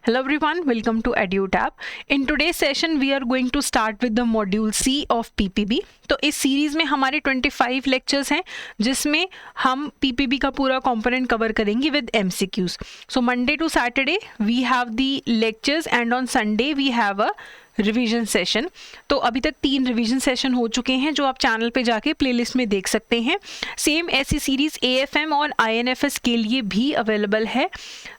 Hello everyone, welcome to EduTap. In today's session we are going to start with the module C of PPB. तो इस series में हमारे 25 lectures हैं जिसमें हम PPB का पूरा कंपोनेंट कवर करेंगे with MCQs. So Monday to Saturday we have the lectures and on Sunday we have a revision session. तो अभी तक 3 रिवीजन सेशन हो चुके हैं जो आप चैनल पे जाके प्लेलिस्ट में देख सकते हैं. सेम ऐसी सीरीज AFM और INFS के लिए भी अवेलेबल है.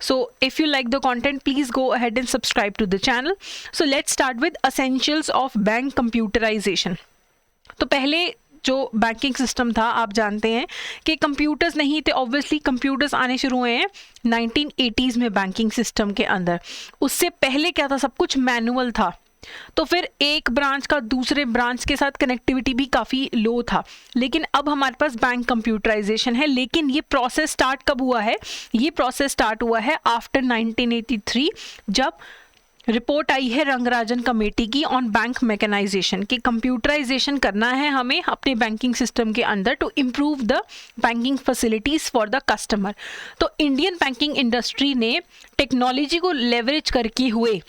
So if you like the content please go ahead and subscribe to the channel. So let's start with essentials of bank computerization. तो पहले जो बैंकिंग सिस्टम था आप जानते हैं कि कंप्यूटर्स नहीं थे. ऑब्वियसली कंप्यूटर्स आने शुरू हुए हैं 1980s में बैंकिंग सिस्टम के अंदर. उससे पहले क्या था, सब कुछ मैनुअल था. तो फिर एक ब्रांच का दूसरे ब्रांच के साथ कनेक्टिविटी भी काफ़ी लो था. लेकिन अब हमारे पास बैंक कंप्यूटराइजेशन है. लेकिन ये प्रोसेस स्टार्ट कब हुआ है? ये प्रोसेस स्टार्ट हुआ है आफ्टर 1983 जब रिपोर्ट आई है रंगराजन कमेटी की ऑन बैंक मैकेनाइजेशन कि कंप्यूटराइजेशन करना है हमें अपने बैंकिंग सिस्टम के अंदर to improve the banking facilities for the customer. तो इंडियन बैंकिंग इंडस्ट्री ने टेक्नोलॉजी को लेवरेज करके हुए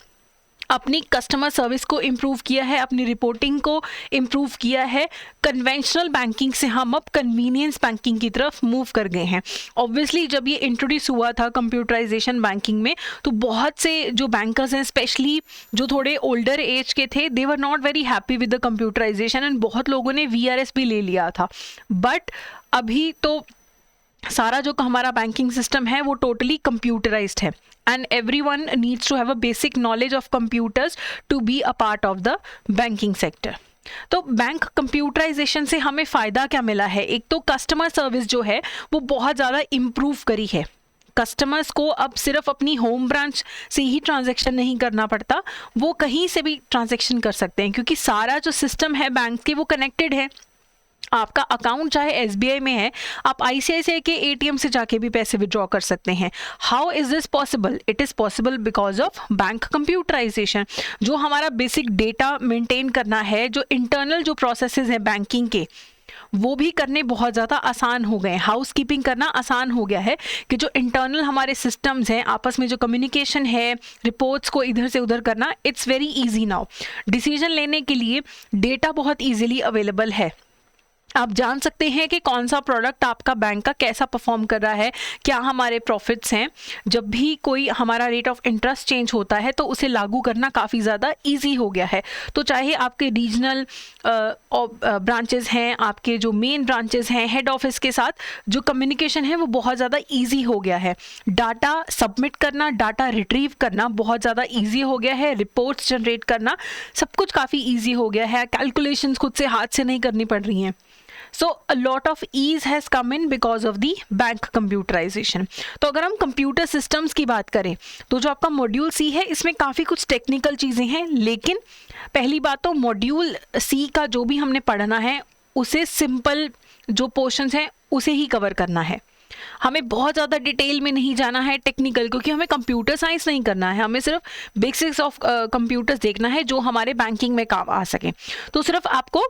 अपनी कस्टमर सर्विस को इम्प्रूव किया है, अपनी रिपोर्टिंग को इम्प्रूव किया है. कन्वेंशनल बैंकिंग से हम अब कन्वीनियंस बैंकिंग की तरफ मूव कर गए हैं. ऑब्वियसली जब ये इंट्रोड्यूस हुआ था कंप्यूटराइजेशन बैंकिंग में तो बहुत से जो बैंकर्स हैं स्पेशली जो थोड़े ओल्डर एज के थे they were not very happy with the computerisation and बहुत लोगों ने VRS भी ले लिया था. बट अभी तो सारा जो हमारा बैंकिंग सिस्टम है वो टोटली कंप्यूटराइज्ड है and everyone needs to have a basic knowledge of computers to be a part of the banking sector. तो बैंक कंप्यूटराइजेशन से हमें फ़ायदा क्या मिला है? एक तो कस्टमर सर्विस जो है वो बहुत ज़्यादा इम्प्रूव करी है. कस्टमर्स को अब सिर्फ अपनी होम ब्रांच से ही ट्रांजैक्शन नहीं करना पड़ता, वो कहीं से भी ट्रांजैक्शन कर सकते हैं क्योंकि सारा जो सिस्टम है बैंक के वो कनेक्टेड है. आपका अकाउंट चाहे SBI में है, आप ICICI के ATM से जाके भी पैसे विड्रॉ कर सकते हैं. How is this possible? It is possible because of bank computerization. जो हमारा बेसिक डेटा मेंटेन करना है, जो इंटरनल जो प्रोसेसेस हैं बैंकिंग के वो भी करने बहुत ज़्यादा आसान हो गए. हाउस कीपिंग करना आसान हो गया है कि जो इंटरनल हमारे सिस्टम्स हैं आपस में जो कम्युनिकेशन है, रिपोर्ट्स को इधर से उधर करना, it's very easy now. Decision लेने के लिए डेटा बहुत ईजिली अवेलेबल है. आप जान सकते हैं कि कौन सा प्रोडक्ट आपका बैंक का कैसा परफॉर्म कर रहा है, क्या हमारे प्रॉफिट्स हैं. जब भी कोई हमारा रेट ऑफ इंटरेस्ट चेंज होता है तो उसे लागू करना काफ़ी ज़्यादा इजी हो गया है. तो चाहे आपके रीजनल ब्रांचेस हैं, आपके जो मेन ब्रांचेस हैं हेड ऑफिस के साथ, जो कम्युनिकेशन है वो बहुत ज़्यादा ईजी हो गया है. डाटा सबमिट करना, डाटा रिट्रीव करना बहुत ज़्यादा ईजी हो गया है. रिपोर्ट्स जनरेट करना, सब कुछ काफ़ी ईजी हो गया है. कैलकुलेशंस खुद से हाथ से नहीं करनी पड़ रही हैं. So a lot of ease has come in because of the bank computerization. तो अगर हम कंप्यूटर सिस्टम्स की बात करें तो जो आपका मॉड्यूल C है इसमें काफ़ी कुछ टेक्निकल चीज़ें हैं. लेकिन पहली बात तो मॉड्यूल C का जो भी हमने पढ़ना है उसे सिंपल जो पोर्शंस हैं उसे ही कवर करना है. हमें बहुत ज़्यादा डिटेल में नहीं जाना है टेक्निकल, क्योंकि हमें कंप्यूटर साइंस नहीं करना है. हमें सिर्फ बेसिक्स ऑफ कंप्यूटर्स देखना है जो हमारे बैंकिंग में काम आ सके. तो सिर्फ आपको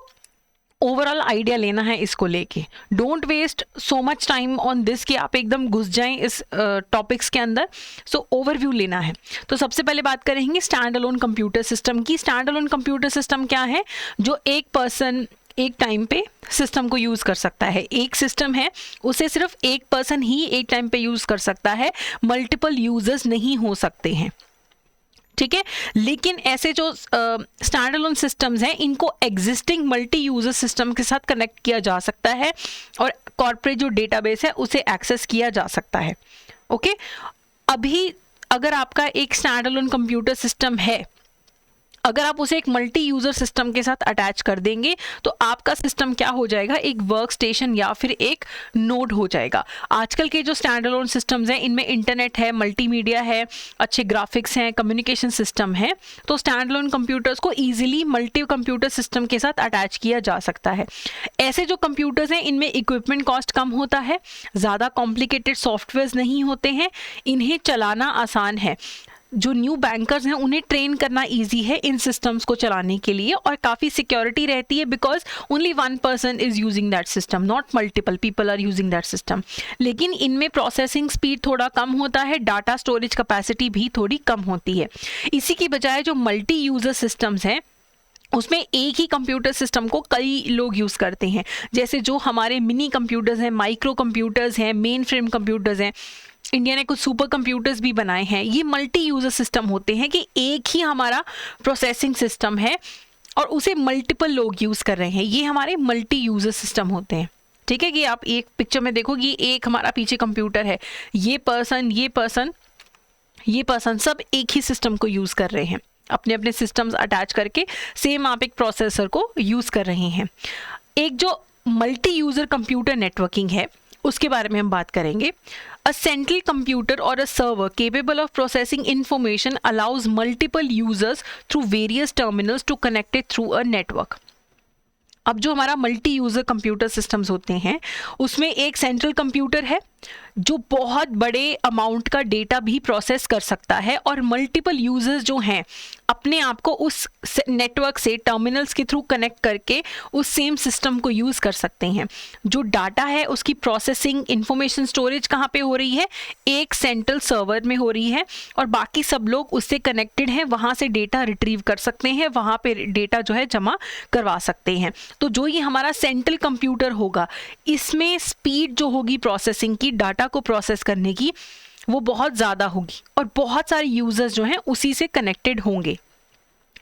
ओवरऑल आइडिया लेना है इसको लेके. Don't waste so much time on this कि आप एकदम घुस जाएं इस टॉपिक्स के अंदर. सो ओवरव्यू लेना है. तो सबसे पहले बात करेंगे स्टैंड अलोन कंप्यूटर सिस्टम की. स्टैंड अलोन कंप्यूटर सिस्टम क्या है? जो एक पर्सन एक टाइम पे सिस्टम को यूज़ कर सकता है. एक सिस्टम है उसे सिर्फ एक पर्सन ही एक टाइम पे यूज़ कर सकता है, मल्टीपल यूजर्स नहीं हो सकते हैं. ठीक है. लेकिन ऐसे जो स्टैंड अलोन सिस्टम्स हैं इनको एग्जिस्टिंग मल्टी यूजर सिस्टम के साथ कनेक्ट किया जा सकता है और कॉर्पोरेट जो डेटाबेस है उसे एक्सेस किया जा सकता है. ओके. अभी अगर आपका एक स्टैंड अलोन कंप्यूटर सिस्टम है, अगर आप उसे एक मल्टी यूज़र सिस्टम के साथ अटैच कर देंगे तो आपका सिस्टम क्या हो जाएगा? एक वर्क स्टेशन या फिर एक नोड हो जाएगा. आजकल के जो स्टैंड अलोन सिस्टम्स हैं इनमें इंटरनेट है, मल्टीमीडिया है, अच्छे ग्राफिक्स हैं, कम्युनिकेशन सिस्टम है. तो स्टैंड अलोन कंप्यूटर्स को ईजिली मल्टी कंप्यूटर सिस्टम के साथ अटैच किया जा सकता है. ऐसे जो कंप्यूटर्स हैं इनमें इक्विपमेंट कॉस्ट कम होता है, ज़्यादा कॉम्प्लिकेटेड सॉफ्टवेयर नहीं होते हैं, इन्हें चलाना आसान है. जो न्यू बैंकर्स हैं उन्हें ट्रेन करना इजी है इन सिस्टम्स को चलाने के लिए, और काफ़ी सिक्योरिटी रहती है because only one person is using that system, not multiple people are using that system. लेकिन इनमें प्रोसेसिंग स्पीड थोड़ा कम होता है, डाटा स्टोरेज कैपेसिटी भी थोड़ी कम होती है। इसी की बजाय जो मल्टी यूजर सिस्टम्स हैं उसमें एक ही कंप्यूटर सिस्टम को कई लोग यूज़ करते हैं, जैसे जो हमारे मिनी कंप्यूटर्स हैं, माइक्रो कंप्यूटर्स हैं, मेन फ्रेम कंप्यूटर्स हैं, इंडिया ने कुछ सुपर कंप्यूटर्स भी बनाए हैं। ये मल्टी यूज़र सिस्टम होते हैं कि एक ही हमारा प्रोसेसिंग सिस्टम है और उसे मल्टीपल लोग यूज़ कर रहे हैं, ये हमारे मल्टी यूज़र सिस्टम होते हैं। ठीक है, कि आप एक पिक्चर में देखो कि एक हमारा पीछे कंप्यूटर है, ये पर्सन ये पर्सन ये पर्सन सब एक ही सिस्टम को यूज़ कर रहे हैं, अपने अपने सिस्टम्स अटैच करके सेम आप एक प्रोसेसर को यूज़ कर रहे हैं। एक जो मल्टी यूज़र कंप्यूटर नेटवर्किंग है उसके बारे में हम बात करेंगे। अ सेंट्रल कंप्यूटर और a server capable of processing information allows multiple users through various terminals to connected through a network. अब जो हमारा मल्टी यूज़र कंप्यूटर सिस्टम्स होते हैं उसमें एक सेंट्रल कंप्यूटर है जो बहुत बड़े अमाउंट का डेटा भी प्रोसेस कर सकता है, और मल्टीपल यूजर्स जो हैं अपने आप को उस नेटवर्क से टर्मिनल्स के थ्रू कनेक्ट करके उस सेम सिस्टम को यूज़ कर सकते हैं। जो डाटा है उसकी प्रोसेसिंग इंफॉर्मेशन स्टोरेज कहाँ पे हो रही है, एक सेंट्रल सर्वर में हो रही है, और बाकी सब लोग उससे कनेक्टेड हैं, वहाँ से डेटा रिट्रीव कर सकते हैं, वहाँ पे डेटा जो है जमा करवा सकते हैं। तो जो ये हमारा सेंट्रल कंप्यूटर होगा इसमें स्पीड जो होगी प्रोसेसिंग की, डाटा को प्रोसेस करने की, वो बहुत ज़्यादा होगी और बहुत सारे यूजर्स जो हैं उसी से कनेक्टेड होंगे।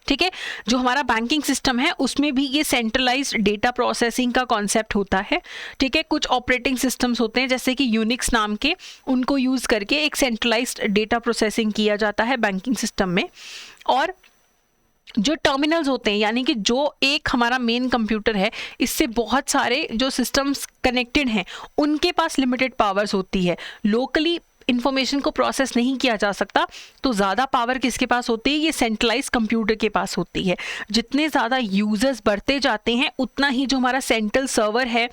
ठीक है, जो हमारा बैंकिंग सिस्टम है उसमें भी ये सेंट्रलाइज्ड डेटा प्रोसेसिंग का कॉन्सेप्ट होता है। ठीक है, कुछ ऑपरेटिंग सिस्टम्स होते हैं जैसे कि यूनिक्स नाम के, उनको यूज़ करके एक सेंट्रलाइज्ड डेटा प्रोसेसिंग किया जाता है बैंकिंग सिस्टम में। और जो टर्मिनल्स होते हैं यानी कि जो एक हमारा मेन कंप्यूटर है इससे बहुत सारे जो सिस्टम्स कनेक्टेड हैं उनके पास लिमिटेड पावर्स होती है, लोकली इंफॉर्मेशन को प्रोसेस नहीं किया जा सकता, तो ज़्यादा पावर किसके पास होती है, ये सेंट्रलाइज कंप्यूटर के पास होती है। जितने ज़्यादा यूजर्स बढ़ते जाते हैं उतना ही जो हमारा सेंट्रल सर्वर है,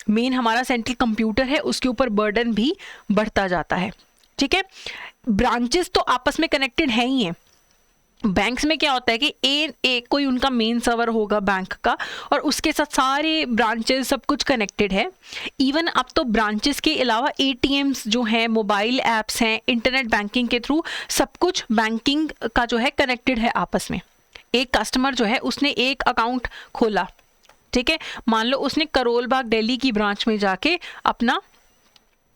मेन हमारा सेंट्रल कंप्यूटर है, उसके ऊपर बर्डन भी बढ़ता जाता है। ठीक है, ब्रांचेस तो आपस में कनेक्टेड हैं ही हैं। बैंक्स में क्या होता है कि एक कोई उनका मेन सर्वर होगा बैंक का और उसके साथ सारे ब्रांचेस सब कुछ कनेक्टेड है। इवन अब तो ब्रांचेस के अलावा एटीएम्स जो हैं, मोबाइल ऐप्स हैं, इंटरनेट बैंकिंग के थ्रू सब कुछ बैंकिंग का जो है कनेक्टेड है आपस में। एक कस्टमर जो है उसने एक अकाउंट खोला, ठीक है, मान लो उसने करोल बाग दिल्ली की ब्रांच में जाके अपना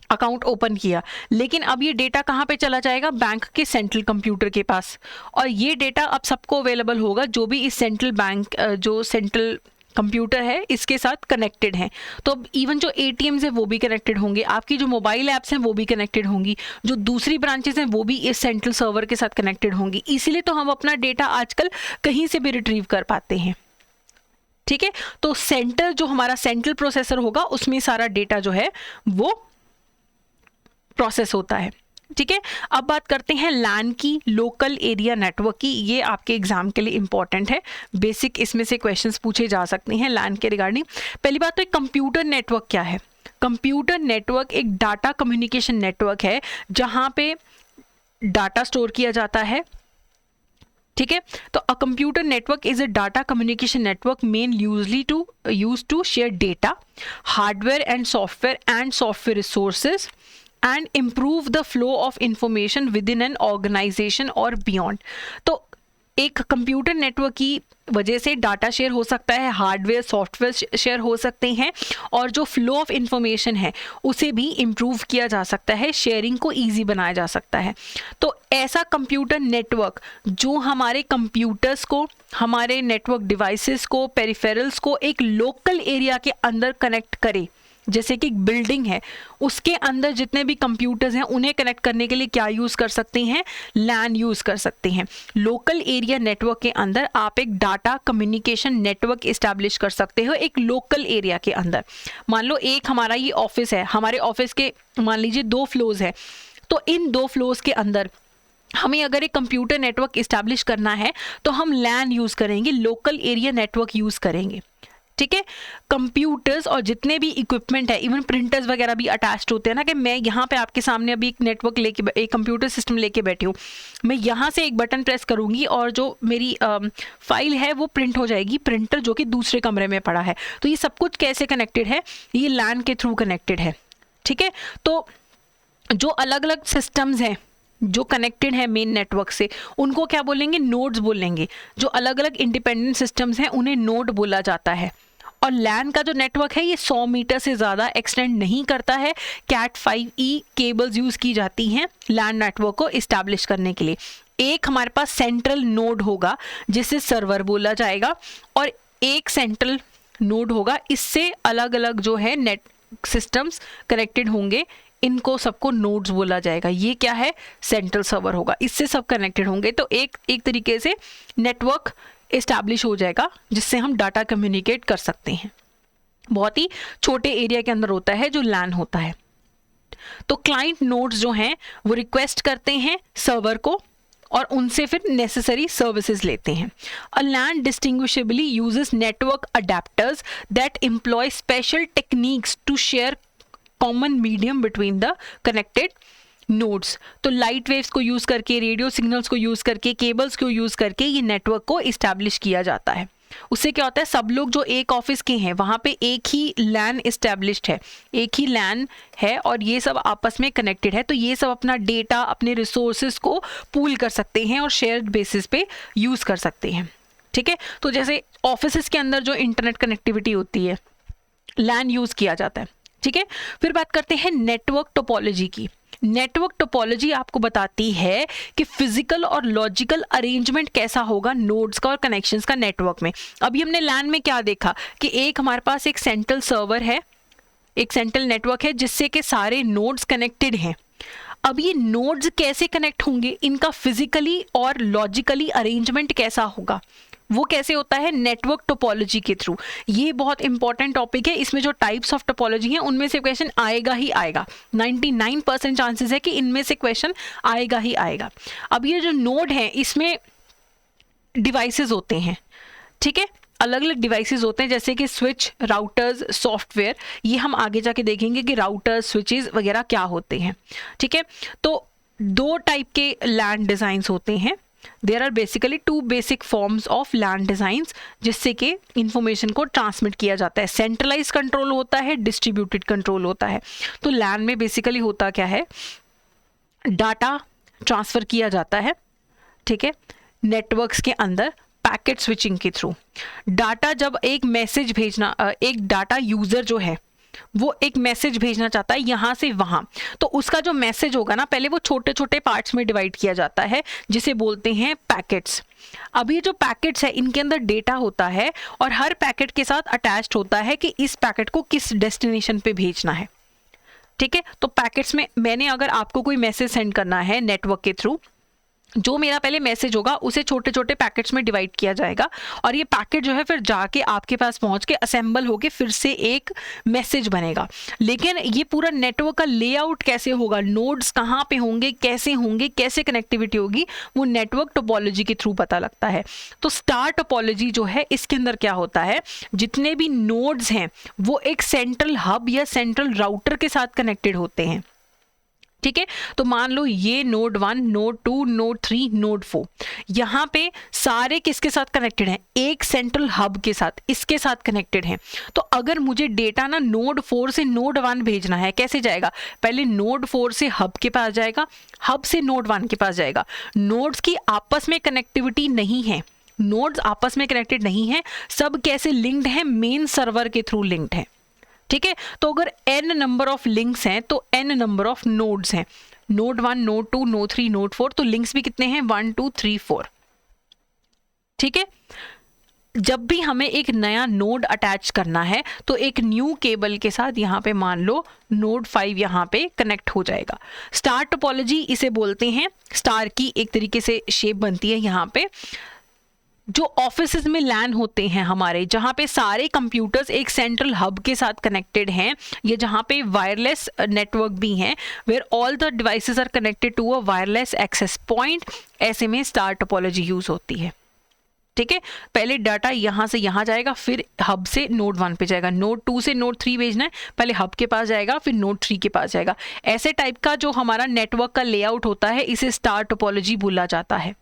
अकाउंट ओपन किया, लेकिन अब ये डेटा कहाँ पे चला जाएगा, बैंक के सेंट्रल कंप्यूटर के पास, और ये डेटा अब सबको अवेलेबल होगा जो भी इस सेंट्रल बैंक जो सेंट्रल कंप्यूटर है इसके साथ कनेक्टेड हैं। तो अब इवन जो एटीएम्स हैं वो भी कनेक्टेड होंगे, आपकी जो मोबाइल ऐप्स हैं वो भी कनेक्टेड होंगी, जो दूसरी ब्रांचेस हैं वो भी इस सेंट्रल सर्वर के साथ कनेक्टेड होंगी। इसीलिए तो हम अपना डेटा आजकल कहीं से भी रिट्रीव कर पाते हैं। ठीक है, तो सेंटर जो हमारा सेंट्रल प्रोसेसर होगा उसमें सारा डेटा जो है वो प्रोसेस होता है। ठीक है, अब बात करते हैं लैन की, लोकल एरिया नेटवर्क की। ये आपके एग्जाम के लिए इंपॉर्टेंट है, बेसिक इसमें से क्वेश्चंस पूछे जा सकते हैं लैन के रिगार्डिंग। पहली बात तो एक कंप्यूटर नेटवर्क क्या है। कंप्यूटर नेटवर्क एक डाटा कम्युनिकेशन नेटवर्क है जहां पे डाटा स्टोर किया जाता है। ठीक है, तो a computer network is a data communication network mean use to share data, hardware and software resources and improve the flow of information within an organization or beyond। तो एक कंप्यूटर नेटवर्क की वजह से डाटा शेयर हो सकता है, hardware software share हो सकते हैं, और जो फ्लो ऑफ इंफॉर्मेशन है उसे भी इम्प्रूव किया जा सकता है, शेयरिंग को ईजी बनाया जा सकता है। तो ऐसा कंप्यूटर नेटवर्क जो हमारे कंप्यूटर्स को, हमारे नेटवर्क डिवाइसेस को, पेरिफेरल्स को एक लोकल एरिया के अंदर कनेक्ट करे, जैसे कि एक बिल्डिंग है उसके अंदर जितने भी कंप्यूटर्स हैं उन्हें कनेक्ट करने के लिए क्या यूज़ कर सकते हैं, लैन यूज़ कर सकते हैं। लोकल एरिया नेटवर्क के अंदर आप एक डाटा कम्युनिकेशन नेटवर्क इस्टेब्लिश कर सकते हो एक लोकल एरिया के अंदर। मान लो एक हमारा ये ऑफिस है, हमारे ऑफिस के मान लीजिए 2 फ्लोर्स हैं, तो इन 2 फ्लोर्स के अंदर हमें अगर एक कंप्यूटर नेटवर्क इस्टेब्लिश करना है तो हम लैन यूज़ करेंगे, लोकल एरिया नेटवर्क यूज़ करेंगे। ठीक है। कंप्यूटर्स और जितने भी इक्विपमेंट है, इवन प्रिंटर्स वगैरह भी अटैच्ड होते हैं ना, कि मैं यहाँ पे आपके सामने अभी एक नेटवर्क लेके, एक कंप्यूटर सिस्टम लेके बैठी हूँ, मैं यहाँ से एक बटन प्रेस करूँगी और जो मेरी फाइल है वो प्रिंट हो जाएगी, प्रिंटर जो कि दूसरे कमरे में पड़ा है। तो ये सब कुछ कैसे कनेक्टेड है, ये लैन के थ्रू कनेक्टेड है, ठीक है। तो जो अलग अलग सिस्टम्स हैं जो कनेक्टेड है मेन नेटवर्क से, उनको क्या बोलेंगे, नोड्स बोलेंगे। जो अलग अलग इंडिपेंडेंट सिस्टम्स हैं उन्हें नोड बोला जाता है। और लैन का जो नेटवर्क है ये 100 मीटर से ज़्यादा एक्सटेंड नहीं करता है। कैट 5e केबल्स यूज़ की जाती हैं लैन नेटवर्क को इस्टेब्लिश करने के लिए। एक हमारे पास सेंट्रल नोड होगा जिसे सर्वर बोला जाएगा, और एक सेंट्रल नोड होगा, इससे अलग अलग जो है नेट सिस्टम्स कनेक्टेड होंगे, इनको सबको नोड्स बोला जाएगा। ये क्या है, सेंट्रल सर्वर होगा, इससे सब कनेक्टेड होंगे। तो एक तरीके से नेटवर्क इस्टेब्लिश हो जाएगा जिससे हम डाटा कम्युनिकेट कर सकते हैं। बहुत ही छोटे एरिया के अंदर होता है जो लैन होता है। तो क्लाइंट नोड्स जो हैं वो रिक्वेस्ट करते हैं सर्वर को और उनसे फिर नेसेसरी सर्विसेज लेते हैं। A LAN distinguishably uses network adapters that employ special techniques to share common medium between the connected nodes. तो लाइट वेव्स को यूज़ करके, रेडियो सिग्नल्स को यूज़ करके, केबल्स को यूज़ करके ये नेटवर्क को इस्टेब्लिश किया जाता है। उससे क्या होता है, सब लोग जो एक ऑफिस के हैं वहाँ पे एक ही लैन इस्टेब्लिश्ड है, एक ही लैन है और ये सब आपस में कनेक्टेड है। तो ये सब अपना डेटा, अपने रिसोर्सेज को पूल कर सकते हैं और शेयर्ड बेसिस पे यूज़ कर सकते हैं, ठीक है। तो जैसे ऑफिस के अंदर जो इंटरनेट कनेक्टिविटी होती है, लैन यूज़ किया जाता है, ठीक है। फिर बात करते हैं नेटवर्क टोपोलॉजी की। नेटवर्क टोपोलॉजी आपको बताती है कि फिजिकल और लॉजिकल अरेंजमेंट कैसा होगा नोड्स का और कनेक्शंस का नेटवर्क में। अभी हमने लैन में क्या देखा कि एक हमारे पास एक सेंट्रल सर्वर है, एक सेंट्रल नेटवर्क है जिससे कि सारे नोड्स कनेक्टेड हैं। अब ये नोड्स कैसे कनेक्ट होंगे, इनका फिजिकली और लॉजिकली अरेंजमेंट कैसा होगा, वो कैसे होता है, नेटवर्क टोपोलॉजी के थ्रू। ये बहुत इंपॉर्टेंट टॉपिक है, इसमें जो टाइप्स ऑफ टोपोलॉजी हैं उनमें से क्वेश्चन आएगा ही आएगा। 99% चांसेस है कि इनमें से क्वेश्चन आएगा ही आएगा। अब ये जो नोड है इसमें डिवाइसेस होते हैं, ठीक है, अलग अलग डिवाइसेस होते हैं जैसे कि स्विच, राउटर्स, सॉफ्टवेयर। ये हम आगे जाके देखेंगे कि राउटर्स, स्विचेस वगैरह क्या होते हैं, ठीक है। तो दो टाइप के लैन डिज़ाइंस होते हैं। There are basically two basic forms of LAN designs जिससे कि इंफॉर्मेशन को ट्रांसमिट किया जाता है। सेंट्रलाइज कंट्रोल होता है, डिस्ट्रीब्यूटेड कंट्रोल होता है। तो लैन में बेसिकली होता क्या है, डाटा ट्रांसफ़र किया जाता है, ठीक है, नेटवर्क्स के अंदर पैकेट स्विचिंग के थ्रू। डाटा जब एक मैसेज भेजना, एक डाटा यूज़र जो है वो एक मैसेज भेजना चाहता है यहाँ से वहाँ, तो उसका जो मैसेज होगा ना, पहले वो छोटे छोटे पार्ट्स में डिवाइड किया जाता है जिसे बोलते हैं पैकेट्स। अब ये जो पैकेट्स है इनके अंदर डेटा होता है और हर पैकेट के साथ अटैच्ड होता है कि इस पैकेट को किस डेस्टिनेशन पे भेजना है, ठीक है। तो पैकेट्स में मैंने अगर आपको कोई मैसेज सेंड करना है नेटवर्क के थ्रू, जो मेरा पहले मैसेज होगा उसे छोटे छोटे पैकेट्स में डिवाइड किया जाएगा और ये पैकेट जो है फिर जाके आपके पास पहुंच के असेंबल होके फिर से एक मैसेज बनेगा। लेकिन ये पूरा नेटवर्क का लेआउट कैसे होगा, नोड्स कहाँ पे होंगे, कैसे कनेक्टिविटी होगी, वो नेटवर्क टोपोलॉजी के थ्रू पता लगता है। तो स्टार टोपोलॉजी जो है इसके अंदर क्या होता है, जितने भी नोड्स हैं वो एक सेंट्रल हब या सेंट्रल राउटर के साथ कनेक्टेड होते हैं, ठीक है। तो मान लो ये नोड 1, नोड 2, नोड 3, नोड 4, यहाँ पे सारे किसके साथ कनेक्टेड हैं, एक सेंट्रल हब के साथ, इसके साथ कनेक्टेड हैं। तो अगर मुझे डेटा ना नोड 4 से नोड 1 भेजना है, कैसे जाएगा, पहले नोड 4 से हब के पास जाएगा, हब से नोड 1 के पास जाएगा। नोड्स की आपस में कनेक्टिविटी नहीं है, नोड्स आपस में कनेक्टेड नहीं है, सब कैसे लिंक्ड है, मेन सर्वर के थ्रू लिंक्ड है, ठीक है। तो अगर n नंबर ऑफ लिंक्स हैं तो n नंबर ऑफ नोड्स हैं, नोड 1, नोड 2, नोड 3, नोड 4, तो लिंक्स भी कितने हैं, 1, 2, 3, 4, ठीक है। जब भी हमें एक नया नोड अटैच करना है तो एक न्यू केबल के साथ यहाँ पे मान लो नोड 5 यहाँ पे कनेक्ट हो जाएगा। स्टार टोपोलॉजी इसे बोलते हैं, स्टार की एक तरीके से शेप बनती है यहाँ पे। जो ऑफिसेज में लैन होते हैं हमारे, जहाँ पे सारे कंप्यूटर्स एक सेंट्रल हब के साथ कनेक्टेड हैं, या जहाँ पे वायरलेस नेटवर्क भी हैं, where all the devices are connected to a wireless access point, ऐसे में स्टार टोपोलॉजी यूज होती है, ठीक है, पहले डाटा यहाँ से यहाँ जाएगा, फिर हब से नोड 1 पे जाएगा, नोड 2 से नोड 3 भेजना है, पहले हब के पास जाएगा, फिर नोड 3 के पास जाएगा। ऐसे टाइप का जो हमारा नेटवर्क का लेआउट होता है इसे स्टार टोपोलॉजी बोला जाता है।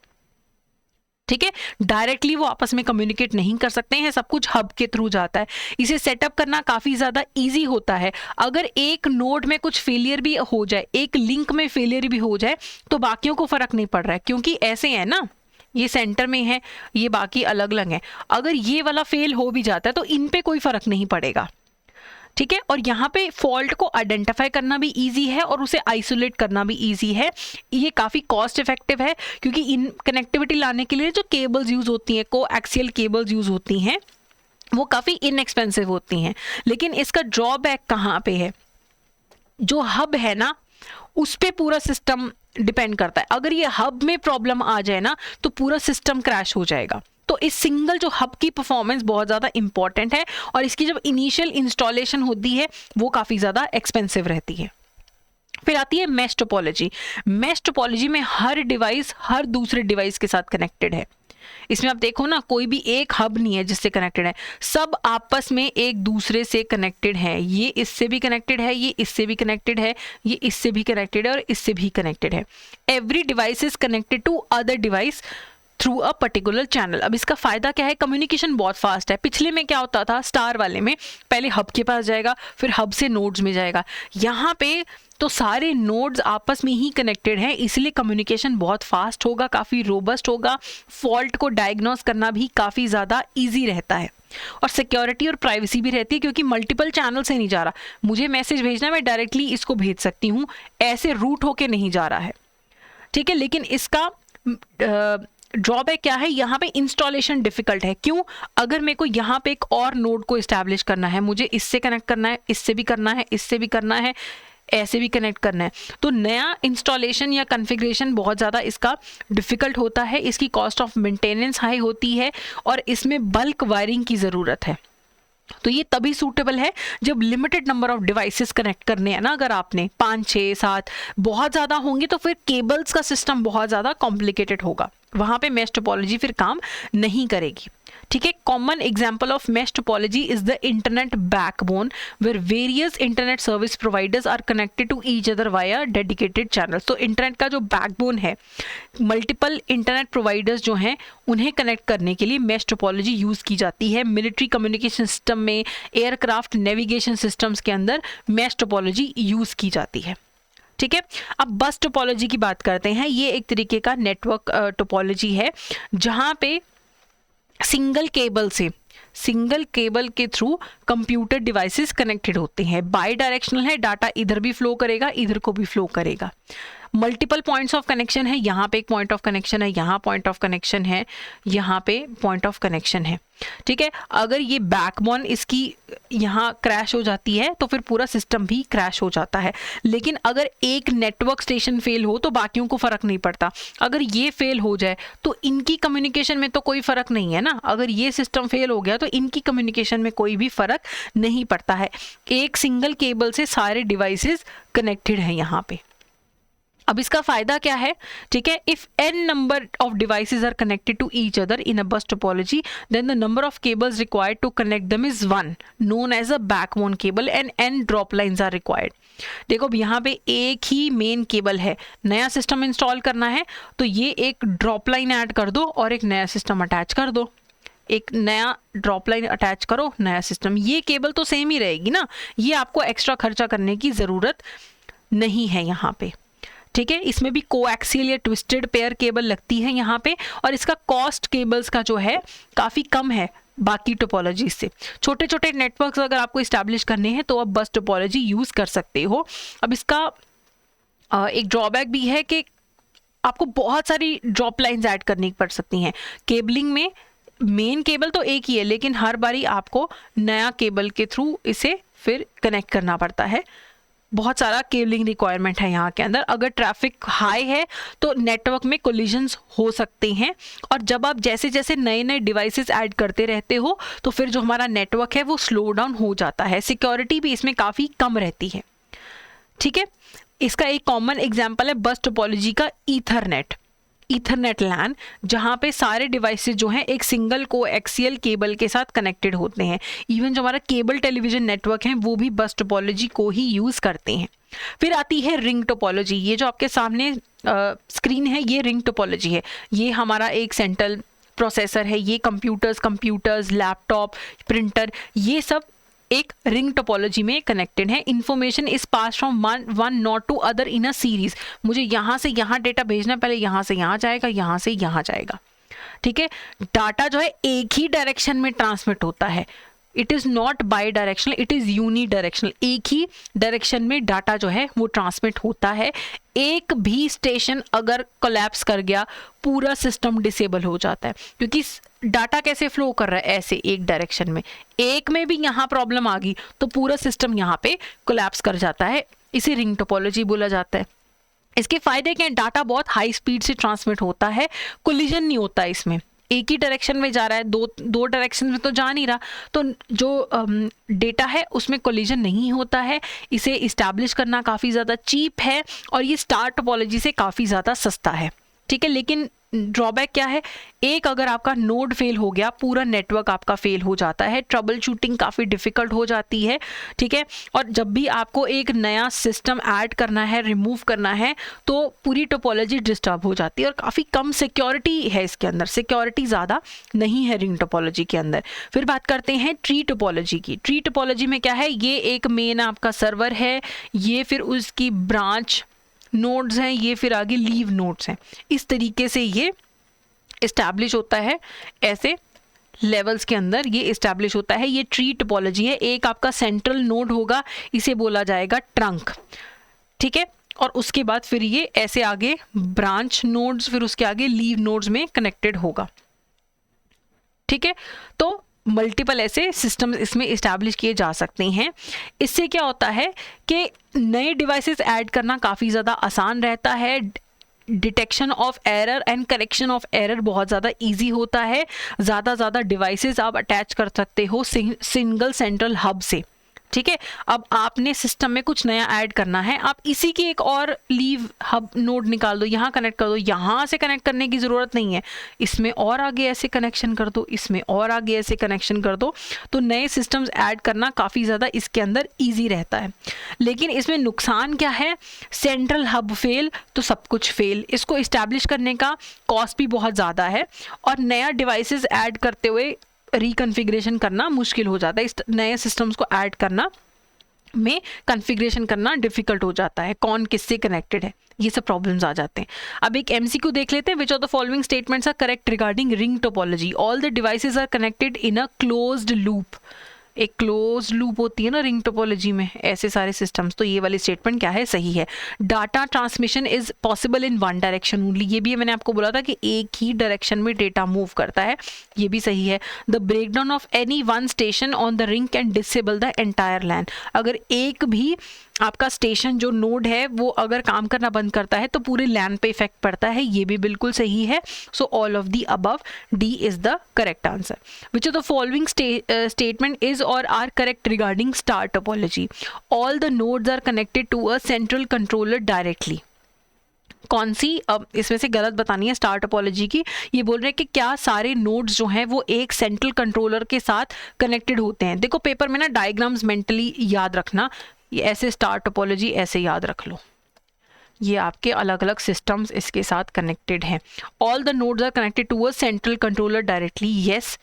ठीक है, डायरेक्टली वो आपस में कम्युनिकेट नहीं कर सकते हैं, सब कुछ हब के थ्रू जाता है। इसे सेटअप करना काफ़ी ज़्यादा इजी होता है। अगर एक नोड में कुछ फेलियर भी हो जाए, एक लिंक में फेलियर भी हो जाए, तो बाकियों को फ़र्क नहीं पड़ रहा है, क्योंकि ऐसे है ना, ये सेंटर में है, ये बाकी अलग अलग हैं। अगर ये वाला फेल हो भी जाता है तो इन पे कोई फ़र्क नहीं पड़ेगा। ठीक है, और यहाँ पे फॉल्ट को आइडेंटिफाई करना भी इजी है और उसे आइसोलेट करना भी इजी है। ये काफ़ी कॉस्ट इफेक्टिव है, क्योंकि इन कनेक्टिविटी लाने के लिए जो केबल्स यूज़ होती हैं, को एक्सियल केबल्स यूज़ होती हैं, वो काफ़ी इनएक्सपेंसिव होती हैं। लेकिन इसका ड्रॉबैक कहाँ पे है? जो हब है ना, उस पर पूरा सिस्टम डिपेंड करता है। अगर ये हब में प्रॉब्लम आ जाए ना, तो पूरा सिस्टम क्रैश हो जाएगा। तो इस सिंगल जो हब की परफॉर्मेंस बहुत ज़्यादा इंपॉर्टेंट है, और इसकी जब इनिशियल इंस्टॉलेशन होती है वो काफ़ी ज़्यादा एक्सपेंसिव रहती है। फिर आती है मैश टोपोलॉजी। मैश टोपोलॉजी में हर डिवाइस हर दूसरे डिवाइस के साथ कनेक्टेड है। इसमें आप देखो ना, कोई भी एक हब नहीं है जिससे कनेक्टेड है, सब आपस में एक दूसरे से कनेक्टेड है। ये इससे भी कनेक्टेड है, ये इससे भी कनेक्टेड है, ये इससे भी कनेक्टेड है, और इससे भी कनेक्टेड है। Every device is connected to other device through a particular channel. अब इसका फायदा क्या है? कम्युनिकेशन बहुत फास्ट है। पिछले में क्या होता था, स्टार वाले में पहले हब के पास जाएगा, फिर हब से नोड्स में जाएगा। यहाँ पे तो सारे नोड्स आपस में ही कनेक्टेड हैं, इसलिए कम्युनिकेशन बहुत फास्ट होगा, काफ़ी रोबस्ट होगा, फॉल्ट को डायग्नोस करना भी काफ़ी ज़्यादा ईजी रहता है, और सिक्योरिटी और प्राइवेसी भी रहती है, क्योंकि मल्टीपल चैनल से नहीं जा रहा। मुझे मैसेज भेजना है, मैं डायरेक्टली इसको भेज सकती हूँ, ऐसे रूट होके नहीं जा रहा है। ठीक है, लेकिन इसका ड्रॉबैक क्या है? यहाँ पे इंस्टॉलेशन डिफिकल्ट है। क्यों? अगर मेरे को यहाँ पे एक और नोड को इस्टेब्लिश करना है, मुझे इससे कनेक्ट करना है, इससे भी करना है, इससे भी करना है, ऐसे भी कनेक्ट करना है, तो नया इंस्टॉलेशन या कॉन्फ़िगरेशन बहुत ज़्यादा इसका डिफ़िकल्ट होता है। इसकी कॉस्ट ऑफ मेंटेनेंस हाई होती है, और इसमें बल्क वायरिंग की ज़रूरत है। तो ये तभी सूटेबल है जब limited number of devices connect करने हैं ना। अगर आपने 5, 6, 7 बहुत ज़्यादा होंगे, तो फिर केबल्स का सिस्टम बहुत ज़्यादा कॉम्प्लिकेटेड होगा, वहाँ पे मैश टोपोलॉजी फिर काम नहीं करेगी। ठीक है, common example of mesh topology is the internet backbone, where various internet service providers are connected to each other via dedicated channels. तो इंटरनेट का जो बैकबोन है, मल्टीपल इंटरनेट प्रोवाइडर्स जो हैं उन्हें कनेक्ट करने के लिए मैश टोपोलॉजी यूज़ की जाती है। मिलिट्री कम्युनिकेशन सिस्टम में, एयरक्राफ्ट नेविगेशन सिस्टम्स के अंदर मैश टोपोलॉजी यूज़ की जाती है। ठीक है, अब बस टोपोलॉजी की बात करते हैं। ये एक तरीके का नेटवर्क टोपोलॉजी है, जहाँ पे सिंगल केबल के थ्रू कंप्यूटर डिवाइसेस कनेक्टेड होते हैं। बाई डायरेक्शनल है, डाटा इधर भी फ्लो करेगा, इधर को भी फ्लो करेगा। मल्टीपल पॉइंट्स ऑफ कनेक्शन है, यहाँ पे एक पॉइंट ऑफ कनेक्शन है, यहाँ पॉइंट ऑफ कनेक्शन है, यहाँ पे पॉइंट ऑफ कनेक्शन है। ठीक है, अगर ये बैकबोन इसकी यहाँ क्रैश हो जाती है तो फिर पूरा सिस्टम भी क्रैश हो जाता है। लेकिन अगर एक नेटवर्क स्टेशन फेल हो तो बाकियों को फ़र्क नहीं पड़ता। अगर ये फेल हो जाए तो इनकी कम्युनिकेशन में तो कोई फ़र्क नहीं है ना। अगर ये सिस्टम फेल हो गया तो इनकी कम्युनिकेशन में कोई भी फ़र्क नहीं पड़ता है। एक सिंगल केबल से सारे डिवाइसेस कनेक्टेड हैं यहाँ पे। अब इसका फायदा क्या है? ठीक है, if n number of devices are connected to each other in a bus topology, then the number of cables required to connect them is 1, known as a backbone cable, and n drop lines are required. देखो अब यहाँ पे एक ही main cable है, नया system install करना है तो ये एक ड्रॉप लाइन ऐड कर दो और एक नया सिस्टम अटैच कर दो। एक नया ड्रॉप लाइन अटैच करो, नया सिस्टम। ये केबल तो सेम ही रहेगी ना, ये आपको एक्स्ट्रा खर्चा करने की ज़रूरत नहीं है यहाँ पे। ठीक है, इसमें भी कोएक्सियल या ट्विस्टेड पेयर केबल लगती है यहाँ पे, और इसका कॉस्ट केबल्स का जो है काफ़ी कम है बाकी टोपोलॉजी से। छोटे छोटे नेटवर्क्स अगर आपको इस्टेब्लिश करने हैं तो आप बस टोपोलॉजी यूज़ कर सकते हो। अब इसका एक ड्रॉबैक भी है कि आपको बहुत सारी ड्रॉप लाइन्स ऐड करनी पड़ सकती हैं। केबलिंग में मेन केबल तो एक ही है, लेकिन हर बारी आपको नया केबल के थ्रू इसे फिर कनेक्ट करना पड़ता है। बहुत सारा केबलिंग रिक्वायरमेंट है यहाँ के अंदर। अगर ट्रैफिक हाई है तो नेटवर्क में कोलिजन्स हो सकते हैं, और जब आप जैसे जैसे नए नए डिवाइसेस ऐड करते रहते हो तो फिर जो हमारा नेटवर्क है वो स्लो डाउन हो जाता है। सिक्योरिटी भी इसमें काफ़ी कम रहती है। ठीक है, इसका एक कॉमन एग्जाम्पल है बस टोपोलॉजी का ईथरनेट। ईथरनेट लैन, जहाँ पे सारे डिवाइसेस जो हैं एक सिंगल कोएक्सियल केबल के साथ कनेक्टेड होते हैं। इवन जो हमारा केबल टेलीविजन नेटवर्क है वो भी बस टोपोलॉजी को ही यूज़ करते हैं। फिर आती है रिंग टोपोलॉजी। ये जो आपके सामने स्क्रीन है ये रिंग टोपोलॉजी है। ये हमारा एक सेंट्रल प्रोसेसर है, ये कंप्यूटर्स, लैपटॉप, प्रिंटर, ये सब एक रिंग टोपोलॉजी में कनेक्टेड है। Information is pass from one node to other in a series. मुझे यहाँ से यहाँ डेटा भेजना, पहले यहाँ से यहाँ जाएगा, यहाँ से यहाँ जाएगा, ठीक है। डाटा जो है एक ही डायरेक्शन में ट्रांसमिट होता है। It is not bidirectional, it is unidirectional. एक ही डायरेक्शन में डाटा जो है वो ट्रांसमिट होता है। एक भी स्टेशन अगर कोलैप्स कर गया पूरा सिस्टम डिसेबल हो जाता है, क्योंकि डाटा कैसे फ्लो कर रहा है, ऐसे एक डायरेक्शन में। एक में भी यहाँ प्रॉब्लम आ गई तो पूरा सिस्टम यहाँ पे कोलैप्स कर जाता है। इसे रिंग टोपोलॉजी बोला जाता है। इसके फायदे क्या हैं? डाटा बहुत हाई स्पीड से ट्रांसमिट होता है, कोलिजन नहीं होता इसमें। एक ही डायरेक्शन में जा रहा है, दो डायरेक्शन में तो जा नहीं रहा, तो जो डेटा है उसमें कोलिजन नहीं होता है। इसे इस्टेब्लिश करना काफ़ी ज़्यादा चीप है और ये स्टार टोपोलॉजी से काफ़ी ज़्यादा सस्ता है, ठीक है। लेकिन ड्रॉबैक क्या है? एक अगर आपका नोड फेल हो गया पूरा नेटवर्क आपका फेल हो जाता है, ट्रबल शूटिंग काफ़ी डिफ़िकल्ट हो जाती है, ठीक है। और जब भी आपको एक नया सिस्टम ऐड करना है, रिमूव करना है, तो पूरी टोपोलॉजी डिस्टर्ब हो जाती है और काफ़ी कम सिक्योरिटी है इसके अंदर, सिक्योरिटी ज़्यादा नहीं है रिंग टोपोलॉजी के अंदर। फिर बात करते हैं ट्री टोपोलॉजी की। ट्री टोपोलॉजी में क्या है? ये एक मेन आपका सर्वर है, ये फिर उसकी ब्रांच नोड्स हैं, ये फिर आगे लीव नोड्स हैं। इस तरीके से ये इस्टेब्लिश होता है, ऐसे लेवल्स के अंदर ये इस्टेब्लिश होता है। ये ट्री टोपोलॉजी है। एक आपका सेंट्रल नोड होगा, इसे बोला जाएगा ट्रंक, ठीक है। और उसके बाद फिर ये ऐसे आगे ब्रांच नोड्स, फिर उसके आगे लीव नोड्स में कनेक्टेड होगा, ठीक है। तो मल्टीपल ऐसे सिस्टम्स इसमें इस्टेब्लिश किए जा सकते हैं। इससे क्या होता है कि नए डिवाइसेस ऐड करना काफ़ी ज़्यादा आसान रहता है। Detection of error and correction of error बहुत ज़्यादा इजी होता है। ज़्यादा डिवाइसेस आप अटैच कर सकते हो सिंगल सेंट्रल हब से, ठीक है। अब आपने सिस्टम में कुछ नया ऐड करना है, आप इसी की एक और लीव हब नोड निकाल दो, यहाँ कनेक्ट कर दो। यहाँ से कनेक्ट करने की ज़रूरत नहीं है, इसमें और आगे ऐसे कनेक्शन कर दो, इसमें और आगे ऐसे कनेक्शन कर दो। तो नए सिस्टम्स ऐड करना काफ़ी ज़्यादा इसके अंदर ईजी रहता है। लेकिन इसमें नुकसान क्या है? सेंट्रल हब फेल तो सब कुछ फेल। इसको इस्टेब्लिश करने का कॉस्ट भी बहुत ज़्यादा है और नया डिवाइसेस ऐड करते हुए रिकन्फिग्रेशन करना मुश्किल हो जाता है। इस नए सिस्टम्स को ऐड करना में कन्फिग्रेशन करना डिफिकल्ट हो जाता है, कौन किससे कनेक्टेड है, ये सब प्रॉब्लम्स आ जाते हैं। अब एक एमसीक्यू देख लेते हैं। Which of the following statements are correct regarding ring topology? All the devices are connected in a closed loop. एक क्लोज लूप होती है ना रिंग टोपोलॉजी में, ऐसे सारे सिस्टम्स। तो ये वाली स्टेटमेंट क्या है? सही है। Data transmission is possible in one direction only. ये भी मैंने आपको बोला था कि एक ही डायरेक्शन में डेटा मूव करता है, ये भी सही है। The breakdown of any one station on the ring can disable the entire LAN. अगर एक भी आपका स्टेशन जो नोड है वो अगर काम करना बंद करता है तो पूरे लैन पे इफेक्ट पड़ता है, ये भी बिल्कुल सही है। So all of the above, D is the correct answer. Which of the following statement is or are correct regarding star topology? All the nodes are connected to a central controller directly. कौन सी अब इसमें से गलत बतानी है star topology की? ये बोल रहे हैं कि क्या सारे नोड्स जो हैं वो एक सेंट्रल कंट्रोलर के साथ कनेक्टेड होते हैं? देखो पेपर में ना डायग्राम्स मेंटली याद रखना, ये ऐसे स्टार टोपोलॉजी ऐसे याद रख लो, ये आपके अलग अलग सिस्टम्स इसके साथ कनेक्टेड हैं। All the nodes are connected to a central controller directly, yes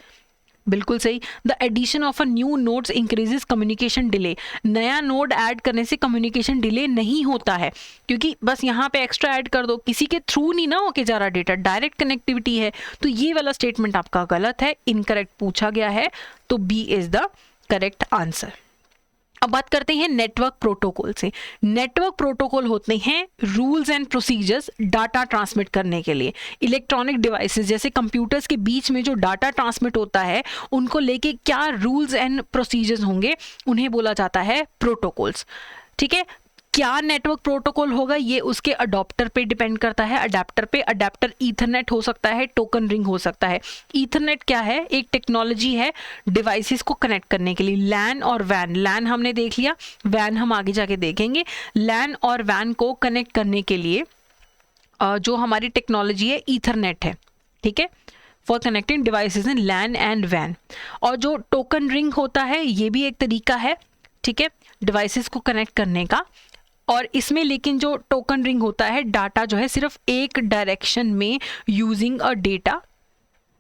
बिल्कुल सही। The addition of a new nodes increases communication delay. नया नोड ऐड करने से कम्युनिकेशन डिले नहीं होता है, क्योंकि बस यहाँ पे एक्स्ट्रा ऐड कर दो, किसी के थ्रू नहीं ना होके जा रहा डेटा, डायरेक्ट कनेक्टिविटी है। तो ये वाला स्टेटमेंट आपका गलत है, इनकरेक्ट पूछा गया है, तो B is the correct answer. अब बात करते हैं नेटवर्क प्रोटोकॉल से। नेटवर्क प्रोटोकॉल होते हैं rules and procedures data transmit करने के लिए। इलेक्ट्रॉनिक डिवाइसेस जैसे कंप्यूटर्स के बीच में जो डाटा ट्रांसमिट होता है उनको लेके क्या रूल्स एंड प्रोसीजर्स होंगे, उन्हें बोला जाता है प्रोटोकॉल्स, ठीक है। क्या नेटवर्क प्रोटोकॉल होगा ये उसके अडॉप्टर पे डिपेंड करता है, अडेप्टर पे। अडेप्टर ईथरनेट हो सकता है, टोकन रिंग हो सकता है। ईथरनेट क्या है? एक टेक्नोलॉजी है डिवाइसेस को कनेक्ट करने के लिए। लैन और वैन, लैन हमने देख लिया, वैन हम आगे जाके देखेंगे। लैन और वैन को कनेक्ट करने के लिए जो हमारी टेक्नोलॉजी है ईथरनेट है, ठीक है, for connecting devices in LAN and वैन। और जो टोकन रिंग होता है ये भी एक तरीका है, ठीक है, डिवाइसेस को कनेक्ट करने का। और इसमें लेकिन जो टोकन रिंग होता है, डाटा जो है सिर्फ एक डायरेक्शन में यूजिंग अ डेटा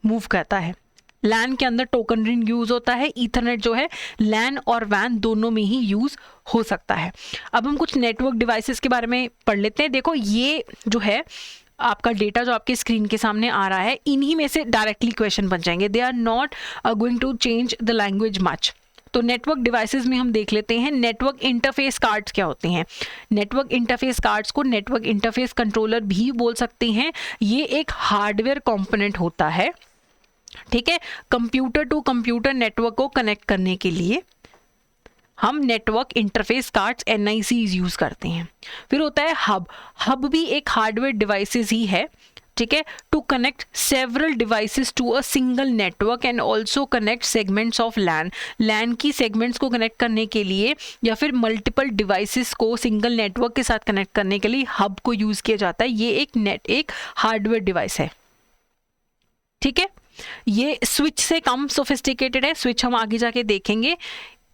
मूव करता है। लैन के अंदर टोकन रिंग यूज होता है, ईथरनेट जो है लैन और वैन दोनों में ही यूज हो सकता है। अब हम कुछ नेटवर्क डिवाइसेस के बारे में पढ़ लेते हैं। देखो ये जो है आपका डेटा जो आपके स्क्रीन के सामने आ रहा है, इन्हीं में से डायरेक्टली क्वेश्चन बन जाएंगे। They are not going to change the language much. तो नेटवर्क डिवाइसेस में हम देख लेते हैं नेटवर्क इंटरफेस कार्ड्स क्या होते हैं। नेटवर्क इंटरफेस कार्ड्स को नेटवर्क इंटरफेस कंट्रोलर भी बोल सकते हैं। ये एक हार्डवेयर कंपोनेंट होता है, ठीक है, कंप्यूटर टू कंप्यूटर नेटवर्क को कनेक्ट करने के लिए हम network interface cards NICs use करते हैं। फिर होता है हब। हब भी एक हार्डवेयर डिवाइसेस ही है, ठीक है, to connect several devices to a single network and also connect segments of LAN. LAN की सेगमेंट्स को कनेक्ट करने के लिए या फिर मल्टीपल डिवाइसेस को सिंगल नेटवर्क के साथ कनेक्ट करने के लिए हब को यूज किया जाता है। ये एक हार्डवेयर डिवाइस है, ठीक है। ये स्विच से कम सोफिस्टिकेटेड है, स्विच हम आगे जाके देखेंगे।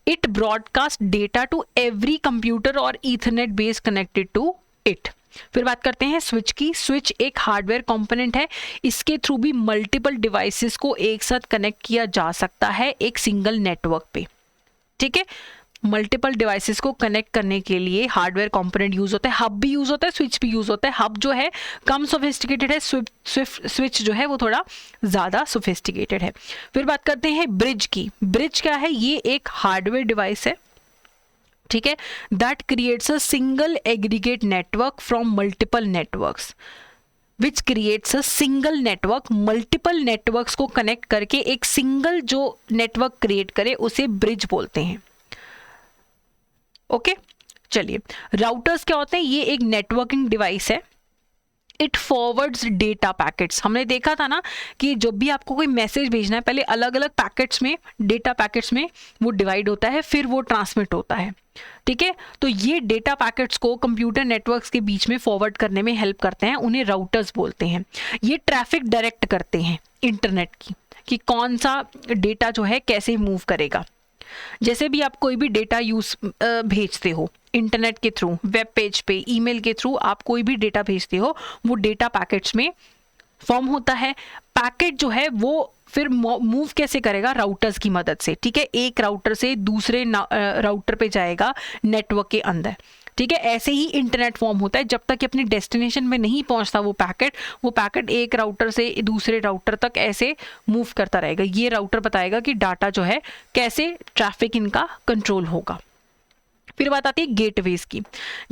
It broadcast data to every computer or Ethernet base connected to it. फिर बात करते हैं स्विच की। स्विच एक हार्डवेयर कंपोनेंट है, इसके थ्रू भी मल्टीपल डिवाइसेस को एक साथ कनेक्ट किया जा सकता है एक सिंगल नेटवर्क पे, ठीक है। मल्टीपल डिवाइसेस को कनेक्ट करने के लिए हार्डवेयर कंपोनेंट यूज होता है, हब भी यूज होता है, स्विच भी यूज होता है। हब जो है कम सोफिस्टिकेटेड है, स्विच जो है वो थोड़ा ज़्यादा सोफिस्टिकेटेड है। फिर बात करते हैं ब्रिज की। ब्रिज क्या है? ये एक हार्डवेयर डिवाइस है, ठीक है, that creates a single aggregate network from multiple networks, which creates a single network. Multiple networks को कनेक्ट करके एक सिंगल जो नेटवर्क क्रिएट करे उसे ब्रिज बोलते हैं। ओके, चलिए राउटर्स क्या होते हैं? ये एक नेटवर्किंग डिवाइस है। It forwards data packets. हमने देखा था ना कि जब भी आपको कोई मैसेज भेजना है, पहले अलग अलग पैकेट्स में, डेटा पैकेट्स में वो डिवाइड होता है, फिर वो ट्रांसमिट होता है, ठीक है। तो ये डेटा पैकेट्स को कंप्यूटर नेटवर्क्स के बीच में फॉरवर्ड करने में हेल्प करते हैं, उन्हें राउटर्स बोलते हैं। ये ट्रैफिक डायरेक्ट करते हैं इंटरनेट की, कि कौन सा डेटा जो है कैसे मूव करेगा। जैसे भी आप कोई भी डेटा भेजते हो इंटरनेट के थ्रू, वेब पेज पे, ईमेल के थ्रू आप कोई भी डेटा भेजते हो, वो डेटा पैकेट्स में फॉर्म होता है। पैकेट जो है वो फिर मूव कैसे करेगा? राउटर्स की मदद से, ठीक है। एक राउटर से दूसरे राउटर पे जाएगा नेटवर्क के अंदर, ठीक है। ऐसे ही इंटरनेट फॉर्म होता है। जब तक कि अपनी डेस्टिनेशन में नहीं पहुंचता वो पैकेट एक राउटर से दूसरे राउटर तक ऐसे मूव करता रहेगा। ये राउटर बताएगा कि डाटा जो है कैसे ट्रैफिक इनका कंट्रोल होगा। फिर बात आती है गेटवेज की।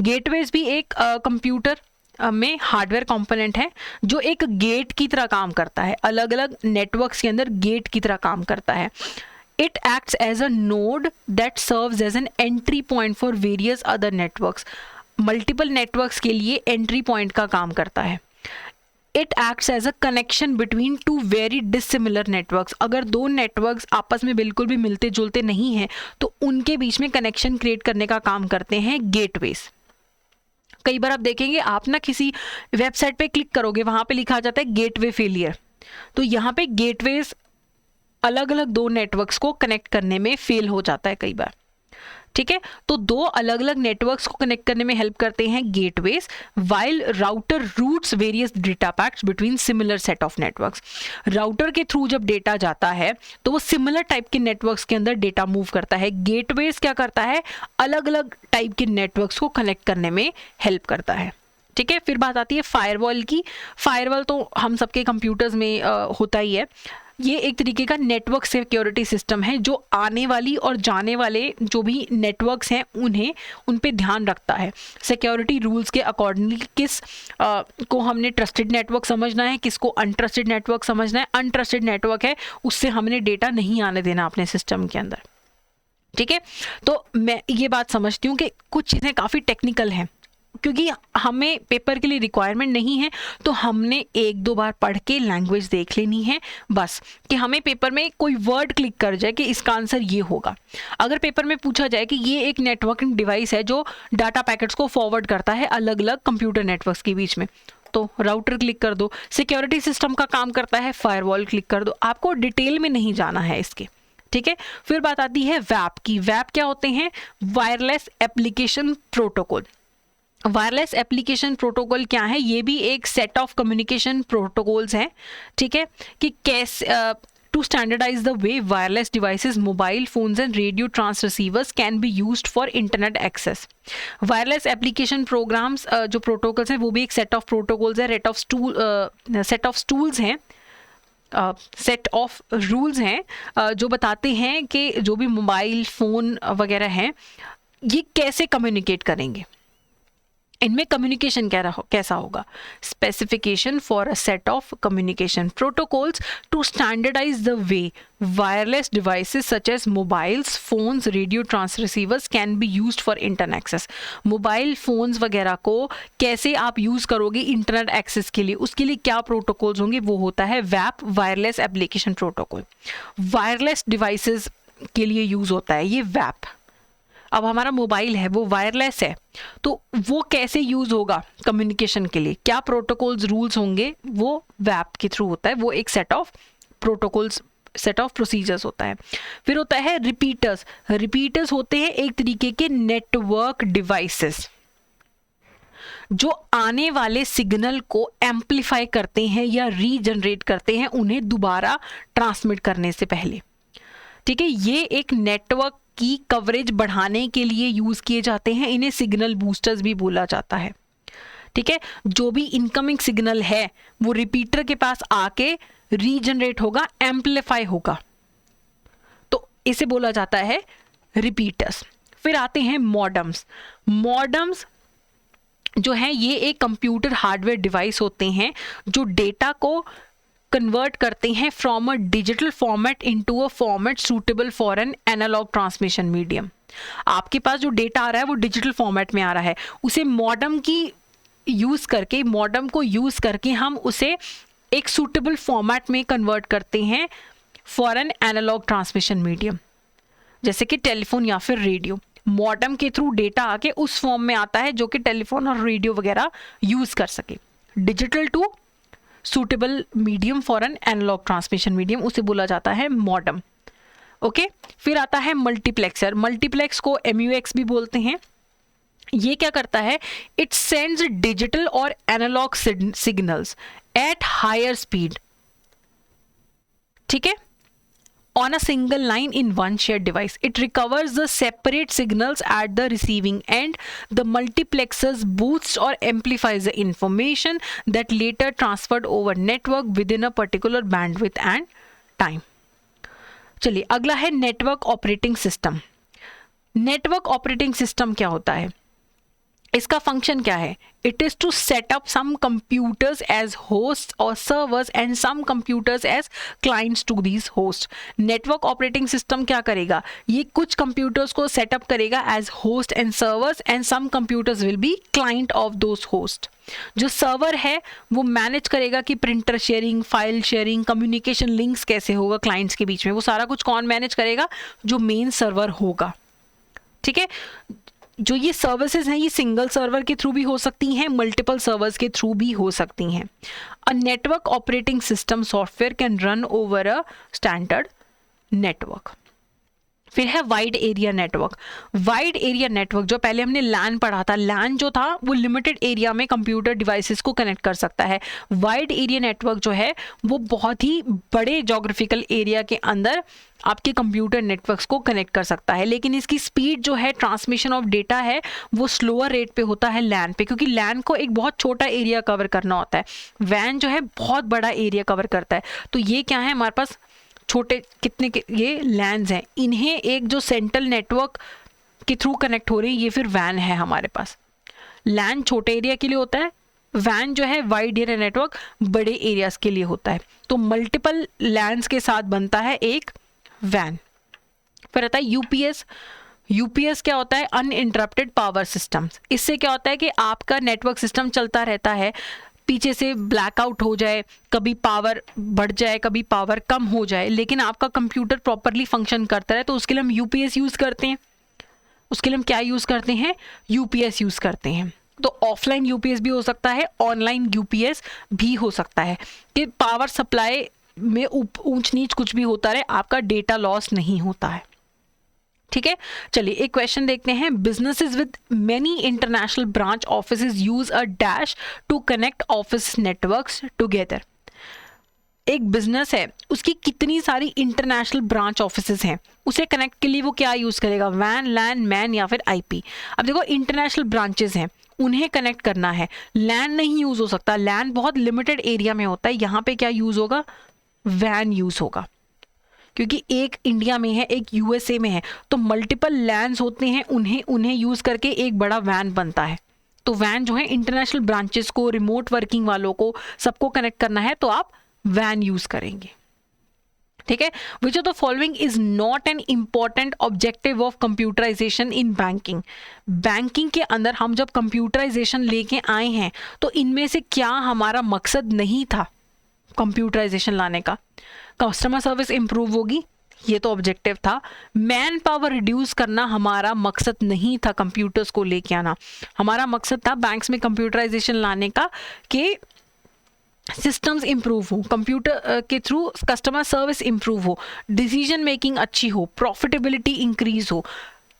गेटवेज भी एक कंप्यूटर में हार्डवेयर कंपोनेंट है जो एक गेट की तरह काम करता है, अलग अलग नेटवर्क्स के अंदर गेट की तरह काम करता है। It acts as a node that serves as an entry point for various other networks. Multiple networks के लिए entry point का काम करता है। It acts as a connection between two very dissimilar networks. अगर दो नेटवर्क्स आपस में बिल्कुल भी मिलते जुलते नहीं हैं तो उनके बीच में कनेक्शन क्रिएट करने का काम करते हैं गेटवेज। कई बार आप देखेंगे, आप ना किसी वेबसाइट पे क्लिक करोगे, वहां पे लिखा जाता है गेटवे फेलियर। तो यहाँ पे गेटवेज अलग अलग दो नेटवर्क्स को कनेक्ट करने में फेल हो जाता है कई बार, ठीक है। तो दो अलग अलग नेटवर्क्स को कनेक्ट करने में हेल्प करते हैं gateways, while router routes various data packs between similar set of networks. Router के थ्रू जब डेटा जाता है तो वो सिमिलर टाइप के नेटवर्क्स के अंदर डेटा मूव करता है। गेटवेज क्या करता है? अलग अलग टाइप के नेटवर्क्स को कनेक्ट करने में हेल्प करता है, ठीक है। फिर बात आती है फायरवॉल की। फायरवॉल तो हम सबके कंप्यूटर्स में होता ही है। ये एक तरीके का नेटवर्क सिक्योरिटी सिस्टम है जो आने वाली और जाने वाले जो भी नेटवर्क्स हैं उन पे ध्यान रखता है। सिक्योरिटी रूल्स के अकॉर्डिंगली किस को हमने ट्रस्टेड नेटवर्क समझना है, किसको अनट्रस्टेड नेटवर्क समझना है। अनट्रस्टेड नेटवर्क है उससे हमने डेटा नहीं आने देना अपने सिस्टम के अंदर, ठीक है। तो मैं ये बात समझती हूँ कि कुछ चीज़ें काफ़ी टेक्निकल हैं, क्योंकि हमें पेपर के लिए रिक्वायरमेंट नहीं है, तो हमने एक दो बार पढ़ के लैंग्वेज देख लेनी है बस, कि हमें पेपर में कोई वर्ड क्लिक कर जाए कि इसका आंसर ये होगा। अगर पेपर में पूछा जाए कि ये एक नेटवर्किंग डिवाइस है जो डाटा पैकेट्स को फॉरवर्ड करता है अलग अलग कंप्यूटर नेटवर्क्स के बीच में, दो, राउटर क्लिक कर दो, सिक्योरिटी सिस्टम का काम करता है फायरवॉल क्लिक कर दो। आपको डिटेल में नहीं जाना है इसके, ठीक है। फिर बात आती है वैप की। वैप क्या होते हैं? Wireless application protocol. Wireless application protocol क्या है? ये भी एक सेट ऑफ कम्युनिकेशन प्रोटोकॉल्स हैं, ठीक है, कि कैसे to standardize the way wireless devices, mobile phones and radio transceivers can be used for internet access. Wireless application programs जो protocols हैं वो भी एक set of protocols है, set of tools हैं, सेट ऑफ रूल्स हैं जो बताते हैं कि जो भी मोबाइल फ़ोन वगैरह हैं ये कैसे कम्युनिकेट करेंगे, इनमें कम्युनिकेशन कैसा होगा। Specification for a set of communication protocols to standardise the way wireless devices such as mobiles, phones, radio transceivers can be used for internet access. Mobile phones वगैरह को कैसे आप यूज़ करोगे इंटरनेट एक्सेस के लिए, उसके लिए क्या प्रोटोकॉल्स होंगे, वो होता है वैप, wireless application protocol. Wireless devices के लिए यूज़ होता है ये वैप। अब हमारा मोबाइल है वो वायरलेस है, तो वो कैसे यूज़ होगा कम्युनिकेशन के लिए, क्या प्रोटोकॉल्स रूल्स होंगे, वो वैप के थ्रू होता है। वो एक set of protocols, set of procedures होता है। फिर होता है रिपीटर्स। रिपीटर्स होते हैं एक तरीके के नेटवर्क डिवाइसेस जो आने वाले सिग्नल को एम्पलीफाई करते हैं या रीजनरेट करते हैं उन्हें दोबारा ट्रांसमिट करने से पहले, ठीक है। ये एक नेटवर्क की कवरेज बढ़ाने के लिए यूज़ किए जाते हैं, इन्हें सिग्नल बूस्टर्स भी बोला जाता है, ठीक है। जो भी इनकमिंग सिग्नल है वो रिपीटर के पास आके रीजनरेट होगा, एम्पलीफाई होगा, तो इसे बोला जाता है रिपीटर्स। फिर आते हैं मॉडम्स। मॉडम्स जो है ये एक कंप्यूटर हार्डवेयर डिवाइस होते हैं जो डेटा को कन्वर्ट करते हैं from a digital format into a format suitable for an analog transmission medium. आपके पास जो डेटा आ रहा है वो डिजिटल फॉर्मेट में आ रहा है, उसे मॉडम को यूज़ करके हम उसे एक सूटेबल फॉर्मेट में कन्वर्ट करते हैं for an analog transmission medium, जैसे कि टेलीफोन या फिर रेडियो। मॉडम के थ्रू डेटा आके उस फॉर्म में आता है जो कि टेलीफोन और रेडियो वगैरह यूज़ कर सके। Digital to suitable medium for an analog transmission medium, उसे बोला जाता है मॉडम, ओके। फिर आता है मल्टीप्लेक्सर। मल्टीप्लेक्स को MUX भी बोलते हैं। ये क्या करता है? इट सेंड्स डिजिटल और analog signals at higher speed, ठीक है, on a single line in one shared device. It recovers the separate signals at the receiving end. The multiplexers boosts or amplifies the information that later transferred over network within a particular bandwidth and time. चलिए अगला है network operating system. Network operating system क्या होता है? इसका function क्या है? It is to set up some computers as host और servers and some computers as clients to these host. Network operating system क्या करेगा? ये कुछ कंप्यूटर्स को सेटअप करेगा as host and servers and some computers will be client of those host. जो server है वो मैनेज करेगा कि printer sharing, file sharing, communication links कैसे होगा क्लाइंट्स के बीच में, वो सारा कुछ कौन मैनेज करेगा? जो मेन सर्वर होगा, ठीक है। जो ये सर्विसेज हैं ये सिंगल सर्वर के थ्रू भी हो सकती हैं, मल्टीपल सर्वर्स के थ्रू भी हो सकती हैं। A network operating system software can run over a standard network. फिर है wide area network. Wide area network जो पहले हमने लैन पढ़ा था, लैन जो था वो लिमिटेड एरिया में कंप्यूटर डिवाइसेस को कनेक्ट कर सकता है। वाइड एरिया नेटवर्क जो है वो बहुत ही बड़े जोग्राफिकल एरिया के अंदर आपके कंप्यूटर नेटवर्क्स को कनेक्ट कर सकता है, लेकिन इसकी स्पीड जो है ट्रांसमिशन ऑफ डेटा है वो स्लोअर रेट पे होता है लैन पे, क्योंकि लैन को एक बहुत छोटा एरिया कवर करना होता है, वैन जो है बहुत बड़ा एरिया कवर करता है। तो ये क्या है हमारे पास छोटे कितने के ये लैन्स हैं, इन्हें एक जो सेंट्रल नेटवर्क के थ्रू कनेक्ट हो रही है ये फिर वैन है हमारे पास। लैन छोटे एरिया के लिए होता है, वैन जो है वाइड एरिया नेटवर्क बड़े एरियाज के लिए होता है। तो मल्टीपल लैन्स के साथ बनता है एक वैन। फिर आता है यूपीएस। यूपीएस क्या होता है? Uninterrupted power systems. इससे क्या होता है कि आपका नेटवर्क सिस्टम चलता रहता है, पीछे से ब्लैकआउट हो जाए, कभी पावर बढ़ जाए कभी पावर कम हो जाए, लेकिन आपका कंप्यूटर प्रॉपरली फंक्शन करता है, तो उसके लिए हम यूपीएस यूज़ करते हैं। उसके लिए हम क्या यूज़ करते हैं? यूपीएस यूज़ करते हैं। तो ऑफलाइन यूपीएस भी हो सकता है, ऑनलाइन यूपीएस भी हो सकता है, कि पावर सप्लाई में ऊंच नीच कुछ भी होता रहे, आपका डेटा लॉस नहीं होता है। ठीक है, चलिए एक क्वेश्चन देखते हैं। Businesses with many international branch offices use a dash to connect office networks together. एक बिजनेस है, उसकी कितनी सारी इंटरनेशनल ब्रांच ऑफिसेज हैं, उसे कनेक्ट के लिए वो क्या यूज करेगा, वैन, लैन, मैन या फिर आईपी। अब देखो इंटरनेशनल ब्रांचेस हैं, उन्हें कनेक्ट करना है, लैन नहीं यूज हो सकता, लैन बहुत लिमिटेड एरिया में होता है, यहाँ पे क्या यूज होगा, वैन यूज होगा, क्योंकि एक इंडिया में है, एक यूएसए में है, तो मल्टीपल लैंड्स होते हैं, उन्हें यूज करके एक बड़ा वैन बनता है। तो वैन जो है इंटरनेशनल ब्रांचेस को, रिमोट वर्किंग वालों को, सबको कनेक्ट करना है, तो आप वैन यूज करेंगे। ठीक है, which of the following is not an important objective of computerization in banking. Banking के अंदर हम जब कंप्यूटराइजेशन लेके आए हैं, तो इनमें से क्या हमारा मकसद नहीं था कंप्यूटराइजेशन लाने का। कस्टमर सर्विस इंप्रूव होगी, ये तो ऑब्जेक्टिव था। मैन पावर रिड्यूस करना हमारा मकसद नहीं था, कंप्यूटर्स को लेके आना। हमारा मकसद था बैंक्स में कंप्यूटराइजेशन लाने का, कि सिस्टम्स इंप्रूव हो, कंप्यूटर के थ्रू कस्टमर सर्विस इंप्रूव हो, डिसीजन मेकिंग अच्छी हो, प्रॉफिटेबिलिटी इंक्रीज हो।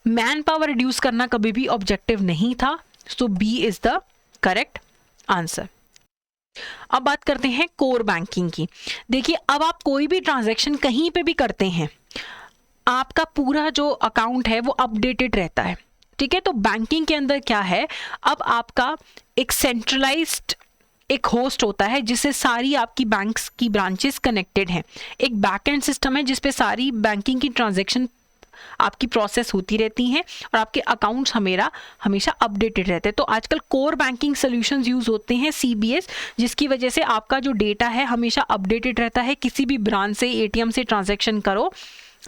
मैन पावर रिड्यूस करना कभी भी ऑब्जेक्टिव नहीं था, so B is the correct answer. अब बात करते हैं कोर बैंकिंग की। देखिए, अब आप कोई भी ट्रांजैक्शन कहीं पे भी करते हैं, आपका पूरा जो अकाउंट है वो अपडेटेड रहता है। ठीक है, तो बैंकिंग के अंदर क्या है, अब आपका एक सेंट्रलाइज्ड एक होस्ट होता है जिससे सारी आपकी बैंक्स की ब्रांचेस कनेक्टेड हैं। एक बैकएंड सिस्टम है जिसपे सारी बैंकिंग की ट्रांजैक्शन आपकी प्रोसेस होती रहती हैं और आपके अकाउंट्स हमेशा अपडेटेड रहते हैं। तो आजकल कोर बैंकिंग सॉल्यूशंस यूज होते हैं, सीबीएस, जिसकी वजह से आपका जो डेटा है हमेशा अपडेटेड रहता है। किसी भी ब्रांच से, एटीएम से ट्रांजैक्शन करो,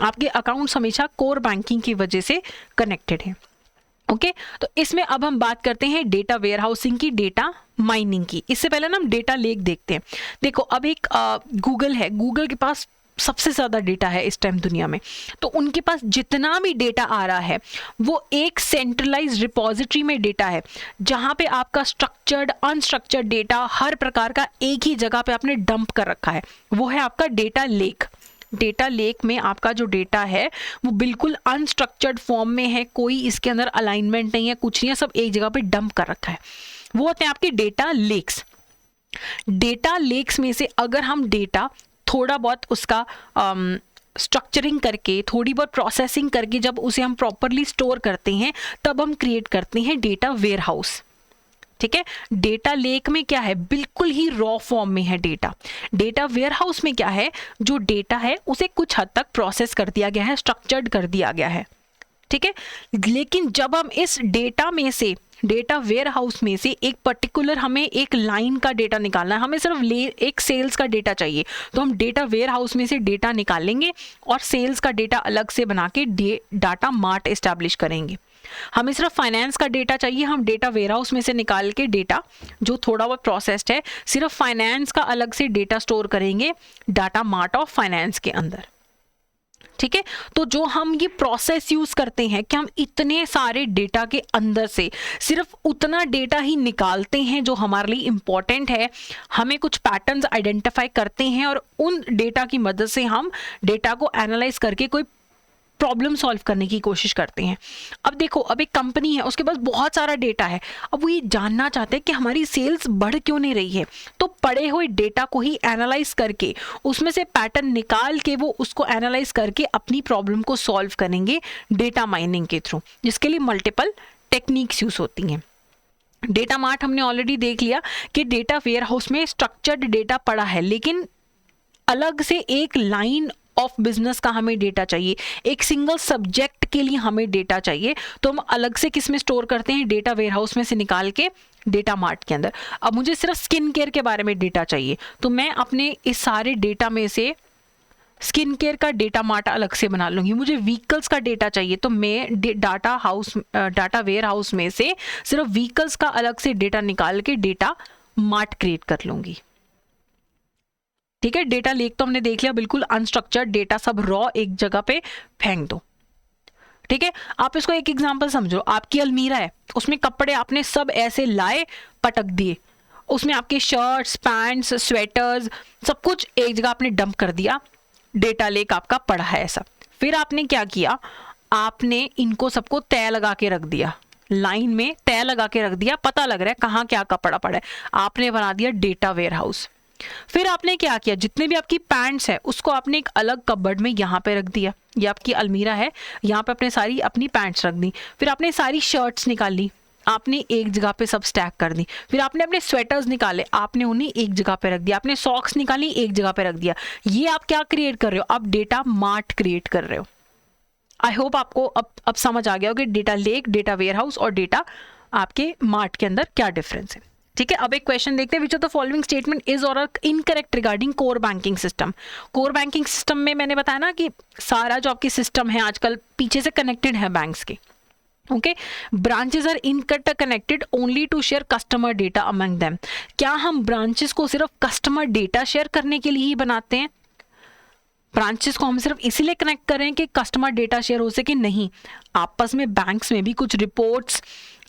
आपके अकाउंट्स हमेशा कोर बैंकिंग की वजह से कनेक्टेड है। ओके, तो इसमें अब हम बात करते हैं डेटा वेयर हाउसिंग की, डेटा माइनिंग की। इससे पहले ना हम डेटा लेक देखते हैं। देखो, अब एक गूगल है, गूगल के पास सबसे ज़्यादा डेटा है इस टाइम दुनिया में, तो उनके पास जितना भी डेटा आ रहा है वो एक सेंट्रलाइज्ड रिपोजिटरी में डेटा है, जहाँ पे आपका स्ट्रक्चर्ड, अनस्ट्रक्चर्ड डेटा हर प्रकार का एक ही जगह पे आपने डंप कर रखा है, वो है आपका डेटा लेक। डेटा लेक में आपका जो डेटा है वो बिल्कुल अनस्ट्रक्चर्ड फॉर्म में है, कोई इसके अंदर अलाइनमेंट नहीं है, कुछ नहीं है, सब एक जगह पे डंप कर रखा है, वो होते हैं आपके डेटा लेक्स। डेटा लेक्स में से अगर हम डेटा थोड़ा बहुत उसका स्ट्रक्चरिंग करके, थोड़ी बहुत प्रोसेसिंग करके जब उसे हम प्रॉपरली स्टोर करते हैं, तब हम क्रिएट करते हैं डेटा वेयर हाउस। ठीक है, डेटा लेक में क्या है, बिल्कुल ही रॉ फॉर्म में है डेटा। डेटा वेयर हाउस में क्या है, जो डेटा है उसे कुछ हद तक प्रोसेस कर दिया गया है, स्ट्रक्चर्ड कर दिया गया है। ठीक है, लेकिन जब हम इस डेटा में से, डेटा वेयर हाउस में से एक पर्टिकुलर हमें एक लाइन का डेटा निकालना है, हमें सिर्फ एक सेल्स का डेटा चाहिए, तो हम डेटा वेयर हाउस में से डेटा निकालेंगे और सेल्स का डेटा अलग से बना के डाटा मार्ट एस्टैब्लिश करेंगे। हमें सिर्फ फाइनेंस का डेटा चाहिए, हम डेटा वेयर हाउस में से निकाल के डेटा जो थोड़ा बहुत प्रोसेस्ड है, सिर्फ फाइनेंस का अलग से डेटा स्टोर करेंगे डाटा मार्ट ऑफ फाइनेंस के अंदर। ठीक है, तो जो हम ये प्रोसेस यूज करते हैं कि हम इतने सारे डेटा के अंदर से सिर्फ उतना डेटा ही निकालते हैं जो हमारे लिए इंपॉर्टेंट है, हमें कुछ पैटर्न्स आइडेंटिफाई करते हैं और उन डेटा की मदद से हम डेटा को एनालाइज करके कोई प्रॉब्लम सॉल्व करने की कोशिश करते हैं। अब देखो, अब एक कंपनी है, उसके पास बहुत सारा डेटा है, अब वो ये जानना चाहते हैं कि हमारी सेल्स बढ़ क्यों नहीं रही है, तो पड़े हुए डेटा को ही एनालाइज करके उसमें से पैटर्न निकाल के वो उसको एनालाइज करके अपनी प्रॉब्लम को सॉल्व करेंगे डेटा माइनिंग के थ्रू, जिसके लिए मल्टीपल टेक्निक्स यूज होती हैं। डेटा मार्ट हमने ऑलरेडी देख लिया कि डेटा वेयर हाउस में स्ट्रक्चर्ड डेटा पड़ा है, लेकिन अलग से एक लाइन ऑफ बिजनेस का हमें डेटा चाहिए, एक सिंगल सब्जेक्ट के लिए हमें डेटा चाहिए, तो हम अलग से किस में स्टोर करते हैं, डेटा वेयर हाउस में से निकाल के डेटा मार्ट के अंदर। अब मुझे सिर्फ स्किन केयर के बारे में डेटा चाहिए, तो मैं अपने इस सारे डेटा में से स्किन केयर का डेटा मार्ट अलग से बना लूंगी। मुझे व्हीकल्स का डेटा चाहिए, तो मैं डाटा वेयर हाउस में से सिर्फ व्हीकल्स का अलग से डेटा निकाल के डेटा मार्ट क्रिएट कर लूंगी। ठीक है, डेटा लेक तो हमने देख लिया, बिल्कुल अनस्ट्रक्चर्ड डेटा सब रॉ एक जगह पे फेंक दो। ठीक है, आप इसको एक एग्जांपल समझो, आपकी अलमीरा है, उसमें कपड़े आपने सब ऐसे लाए पटक दिए, उसमें आपके शर्ट्स, पैंट्स, स्वेटर्स सब कुछ एक जगह आपने डंप कर दिया, डेटा लेक आपका पड़ा है ऐसा। फिर आपने क्या किया, आपने इनको सबको तय लगा के रख दिया, लाइन में तय लगा के रख दिया, पता लग रहा है कहाँ क्या कपड़ा पड़ा है, आपने बना दिया डेटा वेयर हाउस। फिर आपने क्या किया, जितने भी आपकी पैंट्स है उसको आपने एक अलग कबर्ड में यहाँ पे रख दिया, ये आपकी अलमीरा है, यहाँ पे आपने सारी अपनी पैंट्स रख दी। फिर आपने सारी शर्ट्स निकाली, आपने एक जगह पे सब स्टैक कर दी। फिर आपने अपने स्वेटर्स निकाले, आपने उन्हें एक जगह पे रख दिया। आपने सॉक्स निकाली, एक जगह पे रख दिया। ये आप क्या क्रिएट कर रहे हो, आप डेटा मार्ट क्रिएट कर रहे हो। आई होप आपको अब समझ आ गया हो कि data lake, data warehouse और डेटा आपके मार्ट के अंदर क्या डिफरेंस है। ठीक है, अब एक क्वेश्चन देखते हैं, which of the following statement is or incorrect regarding core banking system. Core banking system में मैंने बताया ना कि सारा जो आपकी सिस्टम है आजकल पीछे से कनेक्टेड है बैंक्स के। Okay, branches are interconnected only to share customer data among them. क्या हम ब्रांचेस को सिर्फ कस्टमर डेटा शेयर करने के लिए ही बनाते हैं? ब्रांचेस को हम सिर्फ इसीलिए कनेक्ट कर रहे हैं कि कस्टमर डेटा शेयर हो सके? नहीं, आपस में बैंक्स में भी कुछ रिपोर्ट्स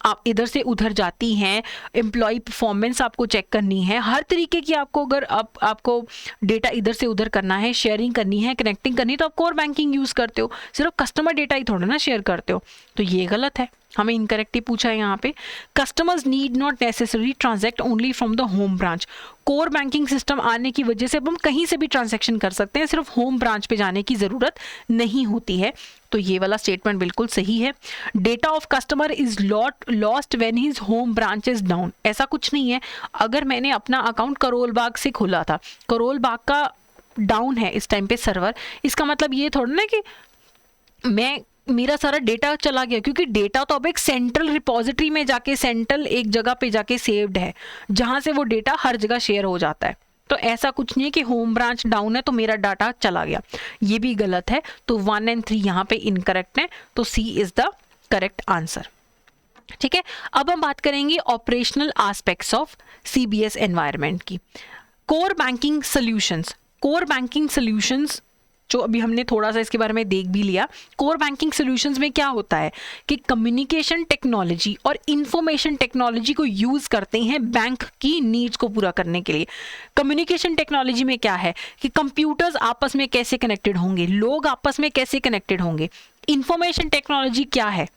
आप इधर से उधर जाती हैं, एम्प्लॉय परफॉर्मेंस आपको चेक करनी है, हर तरीके की आपको अगर आपको डेटा इधर से उधर करना है, शेयरिंग करनी है, कनेक्टिंग करनी है, तो आप कोर बैंकिंग यूज़ करते हो, सिर्फ कस्टमर डेटा ही थोड़ा ना शेयर करते हो। तो ये गलत है, हमें इनकरेक्ट ही पूछा है यहाँ पे। Customers need not necessary transact only from the home branch. Core banking system आने की वजह से अब हम कहीं से भी ट्रांजैक्शन कर सकते हैं, सिर्फ होम ब्रांच पे जाने की ज़रूरत नहीं होती है। तो ये वाला स्टेटमेंट बिल्कुल सही है। Data of customer is lost when his home branch is down. ऐसा कुछ नहीं है, अगर मैंने अपना अकाउंट करोल बाग से खोला था, करोल बाग का डाउन है इस टाइम पे सर्वर, इसका मतलब ये थोड़ा ना कि मेरा सारा डेटा चला गया, क्योंकि डेटा तो अब एक सेंट्रल रिपोजिटरी में जाके, सेंट्रल एक जगह पे जाके सेव्ड है, जहां से वो डेटा हर जगह शेयर हो जाता है। तो ऐसा कुछ नहीं है कि होम ब्रांच डाउन है तो मेरा डाटा चला गया, ये भी गलत है। तो 1 और 3 यहाँ पे इनकरेक्ट है, तो C is the correct answer. ठीक है, अब हम बात करेंगे operational aspects of CBS environment की। Core banking solutions, core banking solutions जो अभी हमने थोड़ा सा इसके बारे में देख भी लिया। कोर बैंकिंग सॉल्यूशंस में क्या होता है कि कम्युनिकेशन टेक्नोलॉजी और इंफॉर्मेशन टेक्नोलॉजी को यूज करते हैं बैंक की नीड्स को पूरा करने के लिए। कम्युनिकेशन टेक्नोलॉजी में क्या है कि कंप्यूटर्स आपस में कैसे कनेक्टेड होंगे, लोग आपस में कैसे कनेक्टेड होंगे। इंफॉर्मेशन टेक्नोलॉजी क्या है,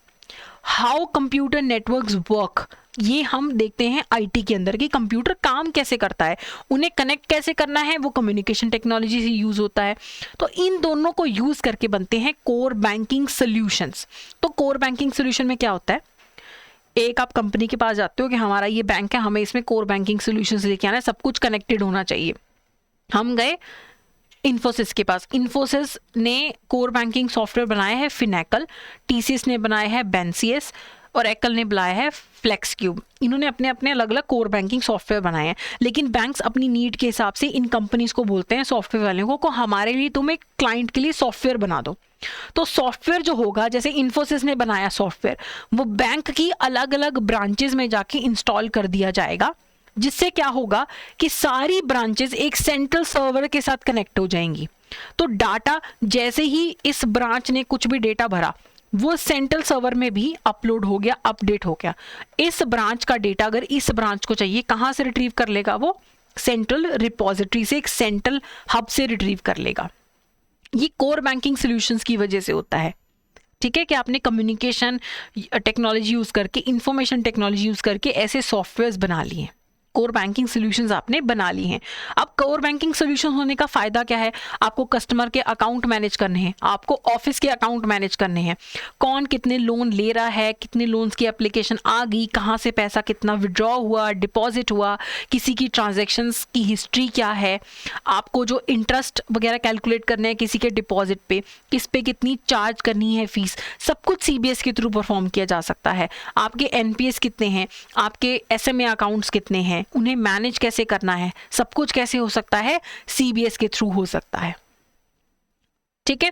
हाउ कंप्यूटर नेटवर्क्स वर्क, ये हम देखते हैं आईटी के अंदर कि कंप्यूटर काम कैसे करता है, उन्हें कनेक्ट कैसे करना है, वो कम्युनिकेशन टेक्नोलॉजी से यूज होता है। तो इन दोनों को यूज करके बनते हैं कोर बैंकिंग सॉल्यूशंस। तो कोर बैंकिंग सॉल्यूशन में क्या होता है, एक आप कंपनी के पास जाते हो कि हमारा ये बैंक है, हमें इसमें कोर बैंकिंग सॉल्यूशंस लेके आना है, सब कुछ कनेक्टेड होना चाहिए। हम गए इन्फोसिस के पास, इन्फोसिस ने कोर बैंकिंग सॉफ्टवेयर बनाया है फिनेकल, टीसीएस ने बनाया है बेंसीएस और एकल ने बनाया है फ्लेक्स क्यूब। इन्होंने अपने अपने अलग अलग कोर बैंकिंग सॉफ्टवेयर बनाए हैं, लेकिन बैंक्स अपनी नीड के हिसाब से इन कंपनीज को बोलते हैं, सॉफ्टवेयर वालों को हमारे लिए तुम एक क्लाइंट के लिए सॉफ्टवेयर बना दो। तो सॉफ्टवेयर जो होगा, जैसे इन्फोसिस ने बनाया सॉफ्टवेयर, वो बैंक की अलग अलग ब्रांचेज में जाके इंस्टॉल कर दिया जाएगा, जिससे क्या होगा कि सारी ब्रांचेस एक सेंट्रल सर्वर के साथ कनेक्ट हो जाएंगी। तो डाटा जैसे ही इस ब्रांच ने कुछ भी डेटा भरा, वो सेंट्रल सर्वर में भी अपलोड हो गया, अपडेट हो गया। इस ब्रांच का डेटा अगर इस ब्रांच को चाहिए, कहाँ से रिट्रीव कर लेगा, वो सेंट्रल रिपोजिटरी से, एक सेंट्रल हब से रिट्रीव कर लेगा। ये कोर बैंकिंग सॉल्यूशंस की वजह से होता है। ठीक है, कि आपने कम्युनिकेशन टेक्नोलॉजी यूज करके, इंफॉर्मेशन टेक्नोलॉजी यूज करके ऐसे सॉफ्टवेयर्स बना लिए, कोर बैंकिंग सॉल्यूशंस आपने बना ली हैं। अब कोर बैंकिंग सॉल्यूशन होने का फायदा क्या है, आपको कस्टमर के अकाउंट मैनेज करने हैं, आपको ऑफिस के अकाउंट मैनेज करने हैं, कौन कितने लोन ले रहा है, कितने लोन्स की एप्लीकेशन आ गई, कहाँ से पैसा कितना विड्रॉ हुआ, डिपॉजिट हुआ, किसी की ट्रांजैक्शंस की हिस्ट्री क्या है, आपको जो इंटरेस्ट वगैरह कैलकुलेट करने हैं किसी के डिपॉजिट पे, किस पे कितनी चार्ज करनी है फीस, सब कुछ सीबीएस के थ्रू परफॉर्म किया जा सकता है। आपके एनपीएस कितने हैं, आपके एसएमए अकाउंट्स कितने हैं, उन्हें मैनेज कैसे करना है, सब कुछ कैसे हो सकता है, सीबीएस के थ्रू हो सकता है। ठीक है,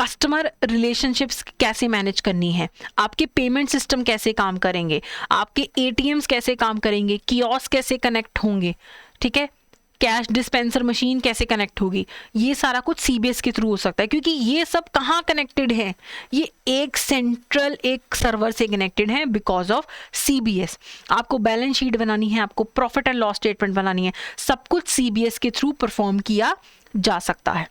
कस्टमर रिलेशनशिप्स कैसे मैनेज करनी है, आपके पेमेंट सिस्टम कैसे काम करेंगे, आपके एटीएम्स कैसे काम करेंगे, कियोस्क कैसे कनेक्ट होंगे। ठीक है, कैश डिस्पेंसर मशीन कैसे कनेक्ट होगी, ये सारा कुछ सीबीएस के थ्रू हो सकता है, क्योंकि ये सब कहाँ कनेक्टेड है, ये एक सेंट्रल एक सर्वर से कनेक्टेड है बिकॉज ऑफ सीबीएस। आपको बैलेंस शीट बनानी है, आपको प्रॉफिट एंड लॉस स्टेटमेंट बनानी है, सब कुछ सीबीएस के थ्रू परफॉर्म किया जा सकता है।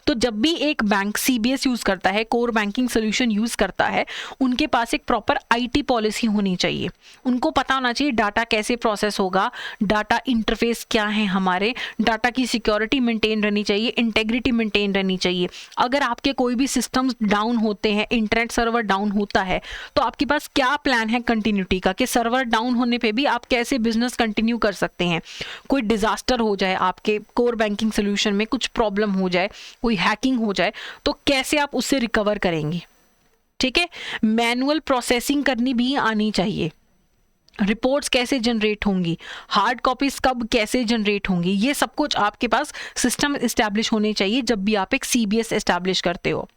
तो जब भी एक बैंक सीबीएस यूज करता है, कोर बैंकिंग सोल्यूशन यूज करता है, उनके पास एक प्रॉपर आईटी पॉलिसी होनी चाहिए। उनको पता होना चाहिए डाटा कैसे प्रोसेस होगा, डाटा इंटरफेस क्या है, हमारे डाटा की सिक्योरिटी मेंटेन रहनी चाहिए, इंटेग्रिटी मेंटेन रहनी चाहिए। अगर आपके कोई भी सिस्टम्स डाउन होते हैं, इंटरनेट सर्वर डाउन होता है, तो आपके पास क्या प्लान है कंटिन्यूटी का, कि सर्वर डाउन होने पे भी आप कैसे बिजनेस कंटिन्यू कर सकते हैं। कोई डिजास्टर हो जाए, आपके कोर बैंकिंग सोल्यूशन में कुछ प्रॉब्लम हो जाए, कोई हैकिंग हो जाए, तो कैसे आप उससे रिकवर करेंगे। ठीक है, मैनुअल प्रोसेसिंग करनी भी आनी चाहिए, रिपोर्ट्स कैसे जनरेट होंगी, हार्ड कॉपीज कब कैसे जनरेट होंगी, ये सब कुछ आपके पास सिस्टम एस्टैब्लिश होने चाहिए जब भी आप एक सीबीएस एस्टैब्लिश करते हो।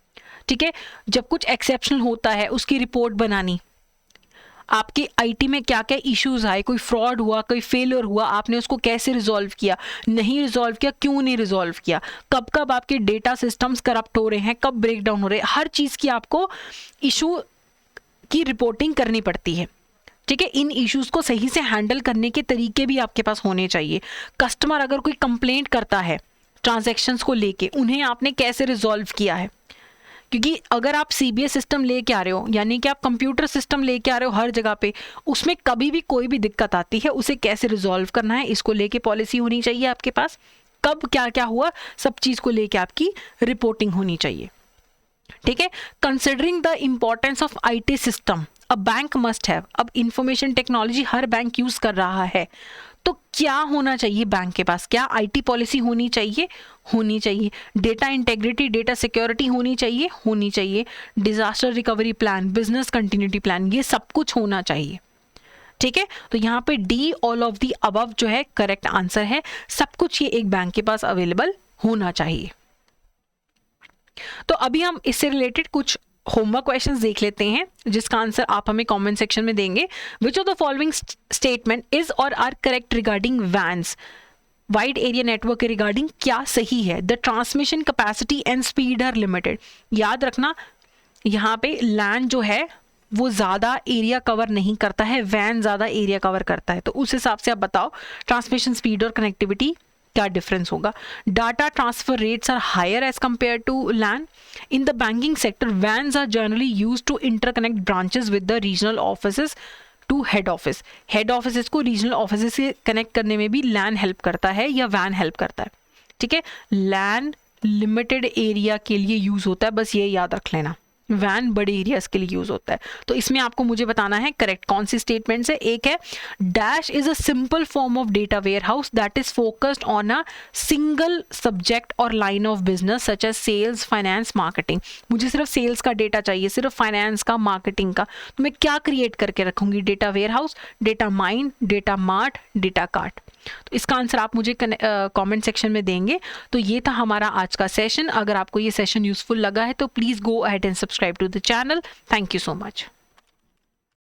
ठीक है, जब कुछ एक्सेप्शनल होता है उसकी रिपोर्ट बनानी, आपके आईटी में क्या क्या इश्यूज आए, कोई फ्रॉड हुआ, कोई फेलियर हुआ, आपने उसको कैसे रिजॉल्व किया, नहीं रिजॉल्व किया, क्यों नहीं रिजॉल्व किया, कब कब आपके डेटा सिस्टम्स करप्ट हो रहे हैं, कब ब्रेकडाउन हो रहे हैं, हर चीज़ की आपको इशू की रिपोर्टिंग करनी पड़ती है। ठीक है, इन इश्यूज को सही से हैंडल करने के तरीके भी आपके पास होने चाहिए। कस्टमर अगर कोई कंप्लेंट करता है ट्रांजैक्शंस को लेके, उन्हें आपने कैसे रिजॉल्व किया है, क्योंकि अगर आप सीबीएस सिस्टम लेके आ रहे हो, यानी कि आप कंप्यूटर सिस्टम लेके आ रहे हो हर जगह पे, उसमें कभी भी कोई भी दिक्कत आती है उसे कैसे रिजॉल्व करना है, इसको लेके पॉलिसी होनी चाहिए आपके पास। कब क्या क्या हुआ, सब चीज़ को लेके आपकी रिपोर्टिंग होनी चाहिए। ठीक है, considering the importance of IT system a bank must have. अब इंफॉर्मेशन टेक्नोलॉजी हर बैंक यूज कर रहा है, तो क्या होना चाहिए बैंक के पास, क्या आईटी पॉलिसी होनी चाहिए, होनी चाहिए। डेटा इंटेग्रिटी, डेटा सिक्योरिटी होनी चाहिए, होनी चाहिए। Disaster recovery plan, business continuity plan, ये सब कुछ होना चाहिए। ठीक है, तो यहाँ पे D all of the above जो है करेक्ट आंसर है। सब कुछ ये एक बैंक के पास अवेलेबल होना चाहिए। तो अभी हम इससे रिलेटेड कुछ होमवर्क क्वेश्चंस देख लेते हैं, जिसका आंसर आप हमें कमेंट सेक्शन में देंगे। Which of the following statement is or are correct regarding WANs, wide area network के रिगार्डिंग क्या सही है। The transmission capacity and speed are limited. याद रखना, यहाँ पे लैन जो है वो ज़्यादा एरिया कवर नहीं करता है, वैन ज़्यादा एरिया कवर करता है। तो उस हिसाब से आप बताओ ट्रांसमिशन स्पीड और कनेक्टिविटी क्या डिफरेंस होगा। Data transfer rates are higher as compare to LAN. In the banking sector WANs are generally used to interconnect branches with the regional offices to head office. Head office को regional office से connect करने में भी लैन help करता है या van help करता है। ठीक है, लैन लिमिटेड एरिया के लिए यूज होता है, बस ये याद रख लेना। वैन बड़े एरियाज के लिए यूज होता है। तो इसमें आपको मुझे बताना है करेक्ट कौन सी स्टेटमेंट है। एक है dash is a simple form of data warehouse that is focused on a single subject or line of business such as sales, finance, marketing. मुझे सिर्फ सेल्स का डेटा चाहिए, सिर्फ फाइनेंस का, मार्केटिंग का, तो मैं क्या क्रिएट करके रखूंगी, data warehouse, data mine, data mart, data cart. तो इसका आंसर आप मुझे कमेंट सेक्शन में देंगे। तो ये था हमारा आज का सेशन। अगर आपको ये सेशन यूजफुल लगा है तो please go ahead and subscribe to the channel. Thank you so much.